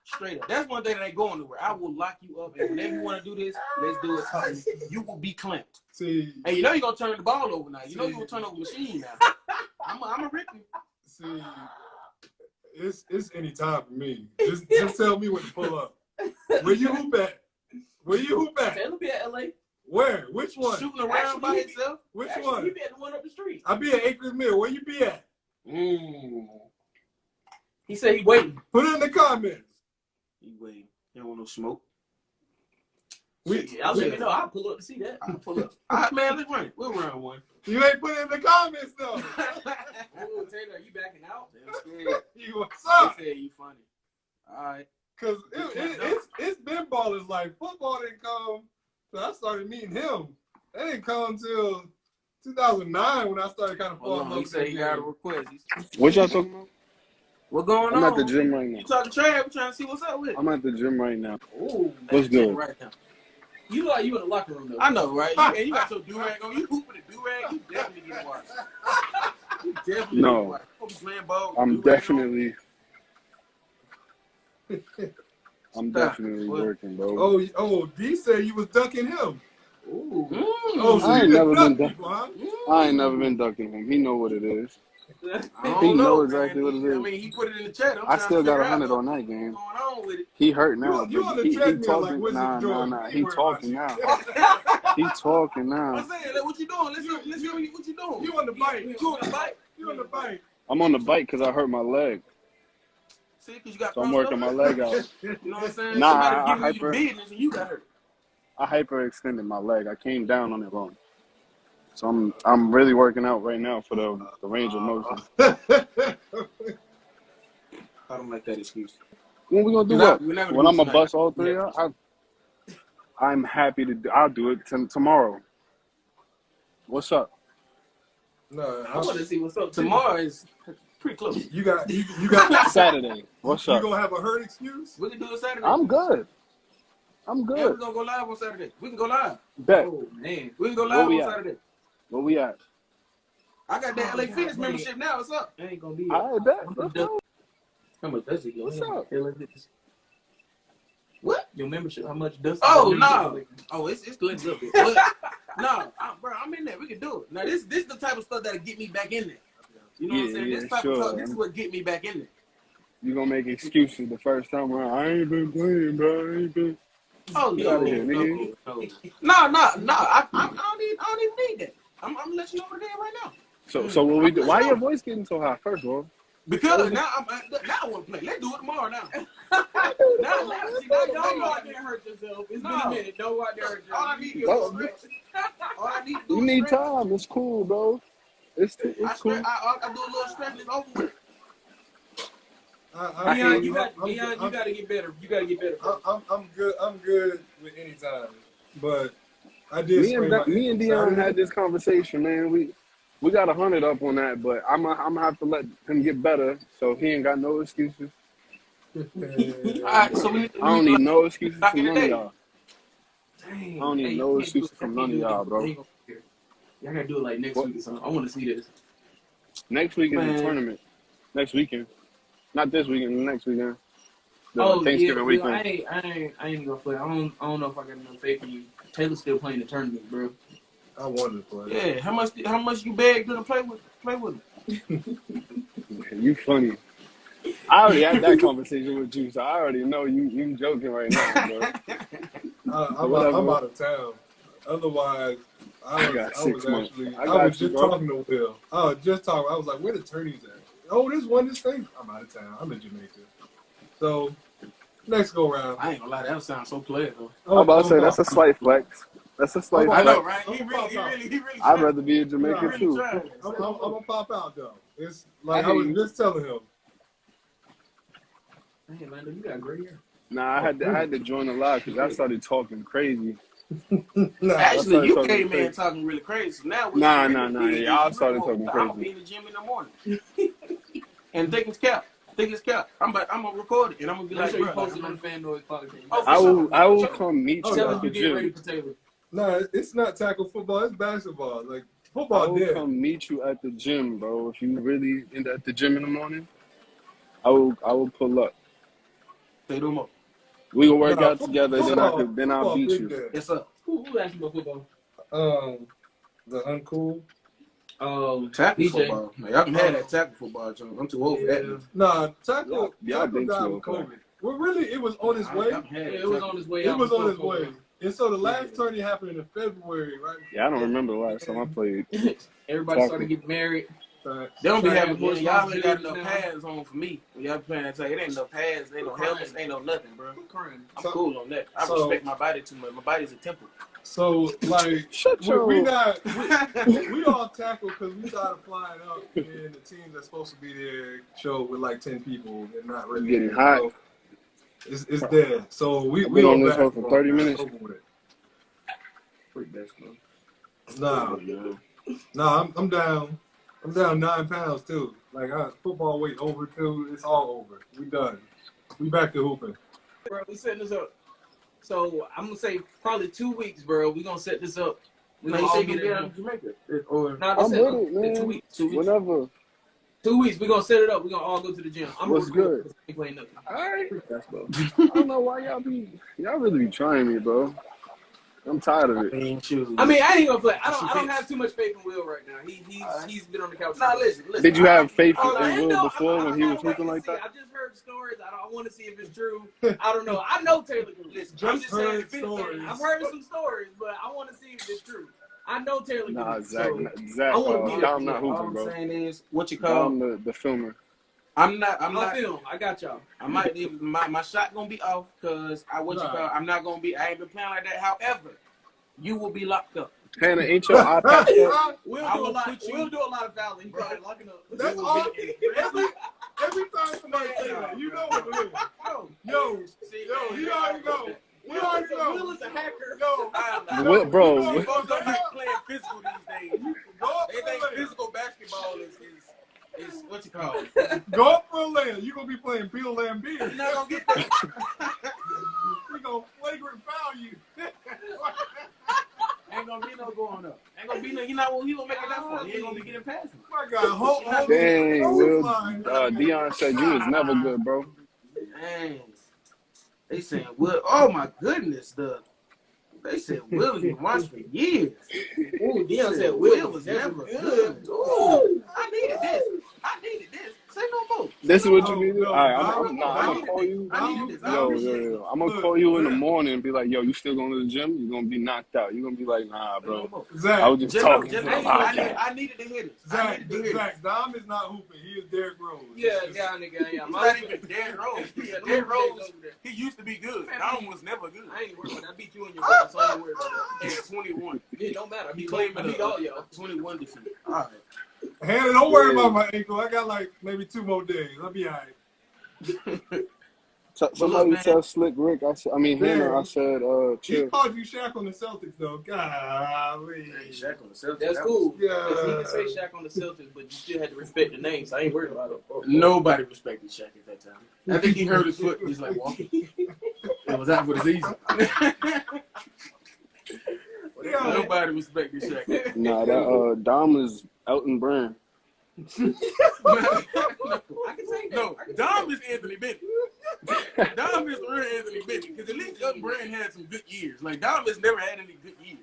Straight up. That's one thing that ain't going nowhere. I will lock you up, and whenever you want to do this, let's do it. You will be clamped. See, and you know you're gonna turn the ball over now. You know you're gonna turn over the machine now. I'm a rip you. See, it's any time for me. Just tell me when to pull up. Where you hoop at? Taylor be at LA. Where? Which one? Shooting around by himself. Which one? He be at the one up the street. I be at Acres Mill. Where you be at? He said he waiting. Put it in the comments. He waiting. He don't want no smoke. I'll let you know. I'll pull up to see that. I'll pull up. All right, man, let's run it. We'll run one. You ain't put it in the comments though. Oh, Taylor, are you backing out? What's up? They say you funny. All right. Cause it's been ballers like football didn't come. So I started meeting him. That didn't come until 2009 when I started kind of falling. He said he got a request. What y'all talking about? What's going I'm on? at the gym right now. You talking trash? We trying to see what's up with it. I'm at the gym right now. Ooh, What's good? Right now. You look like you in the locker room though. I know, right? And you got your do-rag on. You hoop with a do-rag. You definitely get watched. You definitely No. get watched. Hope you playing ball. I'm definitely What? working, bro. Oh, D said you was ducking him. Ooh. Oh, so I you ain't never ducking been people, huh? I ain't never been ducking him. He know what it is. I don't He know know exactly what it is. I mean, he put it in the chat. I still got 100 on that game. What's going on with it? He hurt now. You on the he treadmill talking. like Wizard Jordan. Nah. He He worried talking about now. He talking now. I'm saying, like, what you doing? Let's hear what you doing. You on the bike. You on the bike? You on the bike. I'm on the bike because I hurt my leg. See, because you got So I'm working my leg out. You know what I'm saying? Nah, Somebody giving you the business and you got hurt. I hyperextended my leg. I came down on it wrong. So I'm really working out right now for the range of motion. I don't like that excuse. When we gonna do what? When I'm gonna bust all three out? I'm happy to do. I'll do it tomorrow. What's up? No, I want to see what's up. Tomorrow is pretty close. You got Saturday. What's You up? gonna have a hurt excuse? We can do it Saturday. I'm good. I'm Yeah, we're good. gonna go live on Saturday. We can go live. Bet. Oh man, We can go Where live we on at? Saturday. Where we at? I got that LA Fitness man. membership now. What's up? I ain't gonna be. I bet. Let's go. How much does it go? What's up? What? Your membership? How much does? Oh no! Oh, it's a little bit. But, no, bro, I'm in there. We can do it. Now this is the type of stuff that'll get me back in there. You know what I'm saying? Yeah, This type sure. of stuff. This is what get me back in there. You gonna make excuses the first time around. I ain't been playing, bro. I ain't been. Oh Get no, outta here, no. nigga. I don't even need that. I'm gonna let you know what it is right now. So what we do? Why your voice getting so high? First of all, Because now I want to play. Let's do it tomorrow now. Now don't go out there and hurt yourself. It's been a minute. Don't go out there and hurt yourself. All I need is a stretch. All I need to do you is need stretch. time. It's cool, bro. It's cool. I do a little stretch and it's over with. Dion, you got to get better. You got to get better. I'm good. I'm good with any time, but I did. Me and Dion had this conversation, man. We got 100 up on that, but I'm gonna have to let him get better, so he ain't got no excuses. All right, so I don't need no excuses Back from in the none of day. y'all. I don't need no excuses from none of y'all, bro. Y'all gotta do it like next week or something. I want to see this. Next week is Man. the tournament. Next weekend, not this weekend. The next weekend. The Oh, Thanksgiving weekend. I ain't gonna play. I don't know if I got enough faith in you. Taylor's still playing the tournament, bro. I wanted to play. Yeah, how much you begged to play with him? You funny. I already had that conversation with you, so I already know you joking right now, bro. I'm out of town. Otherwise, I got I 6 months. I was got you, just bro. talking to Will. I was just talking. I was like, where the attorneys at? Oh, this thing. I'm out of town. I'm in Jamaica. So next go round. I ain't gonna lie, that sounds so player though. I'm about to say that's a slight flex. That's a slight I flex. know, right? He really I'd tried. rather be in Jamaica He really too. tried. I'm gonna pop out though. It's like I I was hear you. just telling him. Hey, Lando, you got great hair. Nah, I had to join the live because I started talking crazy. Nah, Actually, you talking came in crazy. talking really crazy. So now Nah. Yeah, Y'all started talking I'm gonna be crazy. in the gym in the morning. And think it's cap. I'm gonna record it and I'm gonna be Make like, sure you bro, post it on the Fan Noise podcast. Oh, I will come meet you Tell at him the you get ready gym. for Taylor. no, it's not tackle football. It's basketball. Like I football will dead. come meet you at the gym, bro. If you really at the gym in the morning, I will pull up. Say no more. We will work out Nah, together, football, then I'll beat big you. dead. Yes, sir. Who asked you about football? The uncool. Tackle DJ. football. Man, y'all can have that tackle football, John. I'm too old for that. Man. Nah, tackle Y'all been died too with okay. COVID. Well, really, it was on its way. Y'all can have that It was tackle. on his way It out. was on its before way. football. And so the last tourney happened in February, right? Yeah, I don't remember the last time I played. Everybody started getting married. Right. They don't be Try to having have more more. Y'all ain't got enough responsibilities pads on for me. When y'all playing that tag, it ain't no pads, ain't no helmets, ain't no nothing, bro. Crying. I'm cool on that. I So- respect my body too much. My body's a temple. So, like, Shut your. we all tackled because we started flying up, and the teams that's supposed to be there show with like 10 people and not really Getting there. hot. So it's dead. So we I've been on on this hoe for basketball 30 now. minutes. Over with. Freak basketball. Nah, I'm down. I'm down 9 pounds too. Like football weight over too. It's all over. We done. We back to hooping. Bro, we setting this up. So I'm gonna say probably 2 weeks, bro. We gonna set this up. We No, gonna you all said get you it. down in Jamaica. Or No, I'm set with up it, man. in 2 weeks. 2 weeks. Whenever. 2 weeks. We gonna set it up. We gonna all go to the gym. I'm What's gonna record good? this. Ain't nothing. All right. freak basketball. I don't know why y'all really be trying me, bro. I'm tired of it. I mean, I ain't gonna play. I don't have too much faith in Will right now. He's been on the couch. Nah, listen. Did you have faith I in ain't Will know. before when he was waiting hooping to like see. that? I just heard stories. I want to see if it's true. I don't know. I know Taylor can listen. I'm just saying. heard If it, stories. I've heard some stories, but I want to see if it's true. I know Taylor can Nah, listen. Zach, I wanna be there. Dom not All hooping, I'm bro. saying is, what you call? Dom the filmer. I'm not. I'll film. I got y'all. I might. My shot gonna be off because I'm not gonna be. I ain't been playing like that. However, you will be locked up. Hannah, ain't your eye patched up? We'll I do a will lot. put you- We'll do a lot of fouling. You probably locking up. That's will all. be- Every time somebody say that, you know what it is. Yo, he already know. We already know. Will is a hacker. Yo, What, bro? you know What? Folks don't like playing physical these days. go up They for think a layup. physical basketball is what you call. Go up for a layup. You gonna be playing Bill Lambert. You're not gonna get that. We gonna flagrant foul you. Ain't gonna be no going up. Ain't gonna be no. He gonna make it that far. He ain't gonna be getting past me. My God, hold Dang, Will. line. Dion said you was never good, bro. Dang. They saying Will. Oh my goodness, they said Will has been watched for years. Ooh, Dion said Will was never good. Ooh, I needed this. Say no more. This is what you No, needed? no, All right, I I'm gonna call you. I needed this. I Yo, appreciate it. I'm gonna call you in the morning and be like, yo, you still going to the gym? You're gonna be knocked out. You're gonna be like, nah, bro. Zach, I was just talking. I needed to hear this. Zach, Dom is not hooping. He is Derrick Rose. Yeah, nigga. He's not even Derrick Rose. Derrick Rose, he used to be good. Dom was never good. I ain't worried about that. I beat you in your butt, so I ain't worried about that. At 21. It don't matter. He He claimed I beat it all y'all. 21 defeat. All right. Hannah, don't worry about my ankle. I got like maybe 2 more days. I'll be all right. Somebody man. tell Slick Rick. Hannah. I said, He chill. called you Shaq on the Celtics, though. Golly. Shaq on the Celtics. That's cool. Yeah. Because he didn't say Shaq on the Celtics, but you still had to respect the name, so I ain't worried about it. Nobody respected Shaq at that time. I think he hurt his foot. He's like walking. It was out for the season. Yeah. Nobody respected Shaq. Nah, that Dom is Elton Brand. I can take that. No, Dom is Anthony Bennett. Dom is real Anthony Bennett because at least Elton Brand had some good years. Like Dom has never had any good years.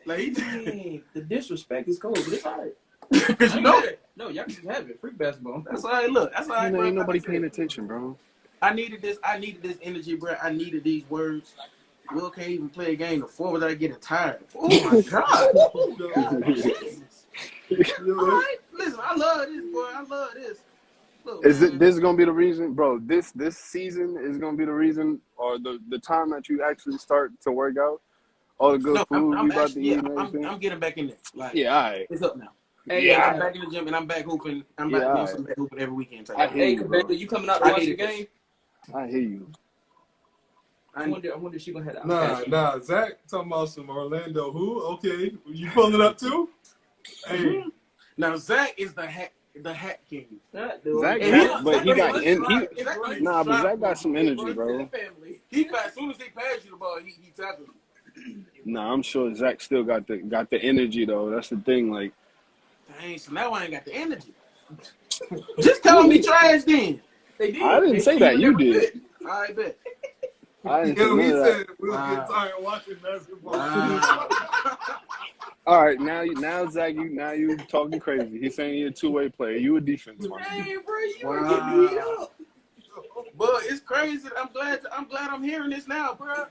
Like he Dang, the disrespect is cold, but it's all right. because you know No, y'all can just have it. Free basketball. That's all right. Look, that's all right, Man, bro. ain't Like I nobody said, paying attention, bro. I needed this. I needed this energy, bro. I needed these words. Will can't even play a game before without getting tired. Oh my god! Oh god! Jesus! All right, listen. I love this, boy. I love this. Look, Is it man. this is gonna be the reason, bro? This season is gonna be the reason, or the time that you actually start to work out. All the good No, food I'm we about to actually, eat yeah, and everything. I'm getting back in there. Like, Yeah, all right. it's up now. Hey, Yeah, I'm Yeah, back in the gym and I'm back hooping. I'm yeah, back all doing right. some back hooping every weekend. Type I of hear Hey, you, bro. Cabeza, you coming out to I watch the needed this. game? I hear you. I wonder if she gonna have that. Nah. Zach talking about some Orlando. Who? Okay, you pulling up too? Hey, Now Zach is the hat king. Zach, Zach but Zach got some energy, bro. He as soon as he passes you the ball, he tackles you. Nah, I'm sure Zach still got the energy though. That's the thing. Like, Dang, so now I ain't got the energy. Just call me trash then. They did. I didn't say that. You did. I bet. I didn't say he none of that. said we'll get tired watching basketball. All right, now Zach, you talking crazy. He's saying you're a two-way player. You a defense, man. Hey, bro, you were Wow. getting beat up. But it's crazy. I'm glad I'm hearing this now, bro.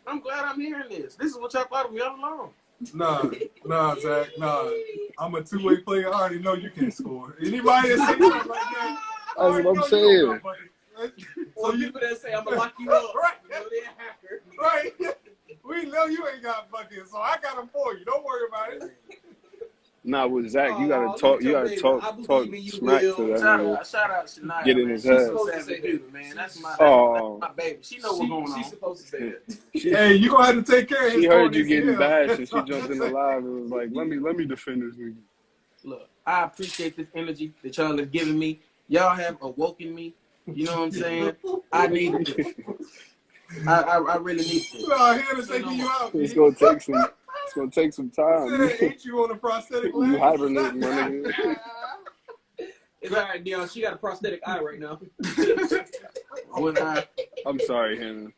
I'm glad I'm hearing this. This is what y'all thought of me all along. Nah, Zach, nah. I'm a two-way player. I already know you can score. Anybody that say something like that, I already That's what I'm know saying. you don't got money. Or people that say I'm gonna lock you up. Right. You know, they're a hacker. Right. We know you ain't got buckets, so I got them for you. Don't worry about it. Nah, with Zach, you Oh, gotta talk. You look at gotta your talk baby. I talk believe in you, smack to Will. that Shout nigga. out Shania, Get in man. his She's head. so Supposed to savage, say beauty, that. man. That's Oh, my baby. She know what's going She's on. supposed to say that. Hey, you gonna have to take care of his she heard you corners, getting yeah. bashed and she jumped in the live and was like, "Let me defend this nigga." Look, I appreciate this energy that y'all have given me. Y'all have awoken me. You know what I'm saying? I needed this. I really need this. No, here to taking you out. It's G. gonna take some time. Said, ain't you on a prosthetic leg? You hibernating, my nigga. It's all right, Dion. She got a prosthetic eye right now. When I'm sorry, Hannah.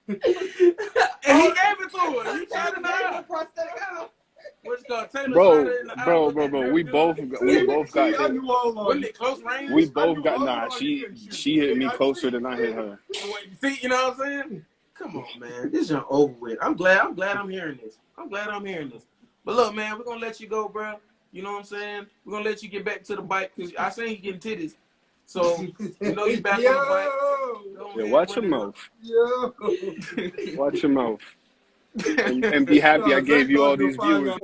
and he gave it to her. You trying to know? prosthetic eye. What's it called? Taylor Bro, Swift in the eye. bro. We both got I hit. knew all along. Wasn't it close range? We both got She hit me closer than I hit her. See, you know what I'm saying? Come on, man. This is over with. I'm glad I'm hearing this. But look, man, we're gonna let you go, bro. You know what I'm saying? We're gonna let you get back to the bike because I seen you getting titties. So you know you back on the bike. Go Yeah, ahead, watch your run it mouth. Yo. Watch your mouth. And be happy I gave you all these viewers.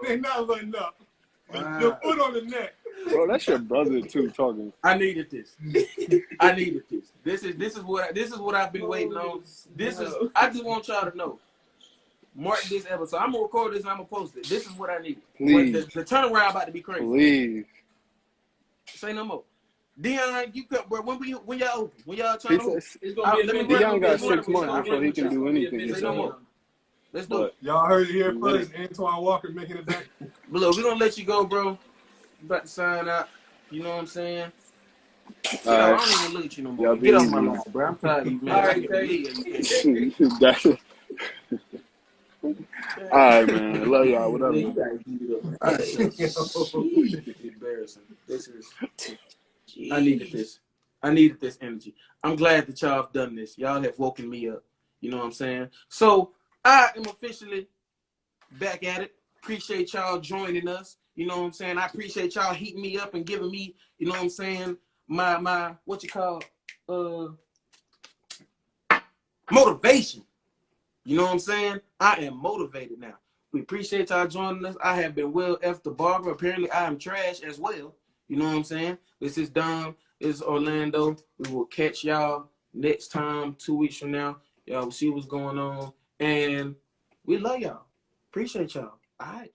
They not letting up. The foot on the neck. Bro, that's your brother too talking. I needed this. This is what I've been waiting on. I just want y'all to know. Mark this episode. I'm gonna record this and I'm gonna post it. This is what I need. Please. The turnaround about to be crazy. Please. Say no more. Dion, you cut, bro. When y'all open? When y'all trying to open? It's gonna be let me Dion got run 6 months before he can do anything. Say no more. Let's do it. Y'all heard it here first. Antoine Walker making it back. But look, we're gonna let you go, bro. About to sign out. You know what I'm saying? I don't even look at you no more. Get off my lawn, bro. I'm tired of you, man. All right, All right, man. Love y'all. What up, man? Embarrassing. This is. I needed this. I needed this energy. I'm glad that y'all have done this. Y'all have woken me up. You know what I'm saying? So I am officially back at it. Appreciate y'all joining us. You know what I'm saying? I appreciate y'all heating me up and giving me, you know what I'm saying, my what you call motivation. You know what I'm saying? I am motivated now. We appreciate y'all joining us. I have been Will F. the Barber. Apparently, I am trash as well. You know what I'm saying? This is Dom. This is Orlando. We will catch y'all next time, 2 weeks from now. Y'all will see what's going on. And we love y'all. Appreciate y'all. All right.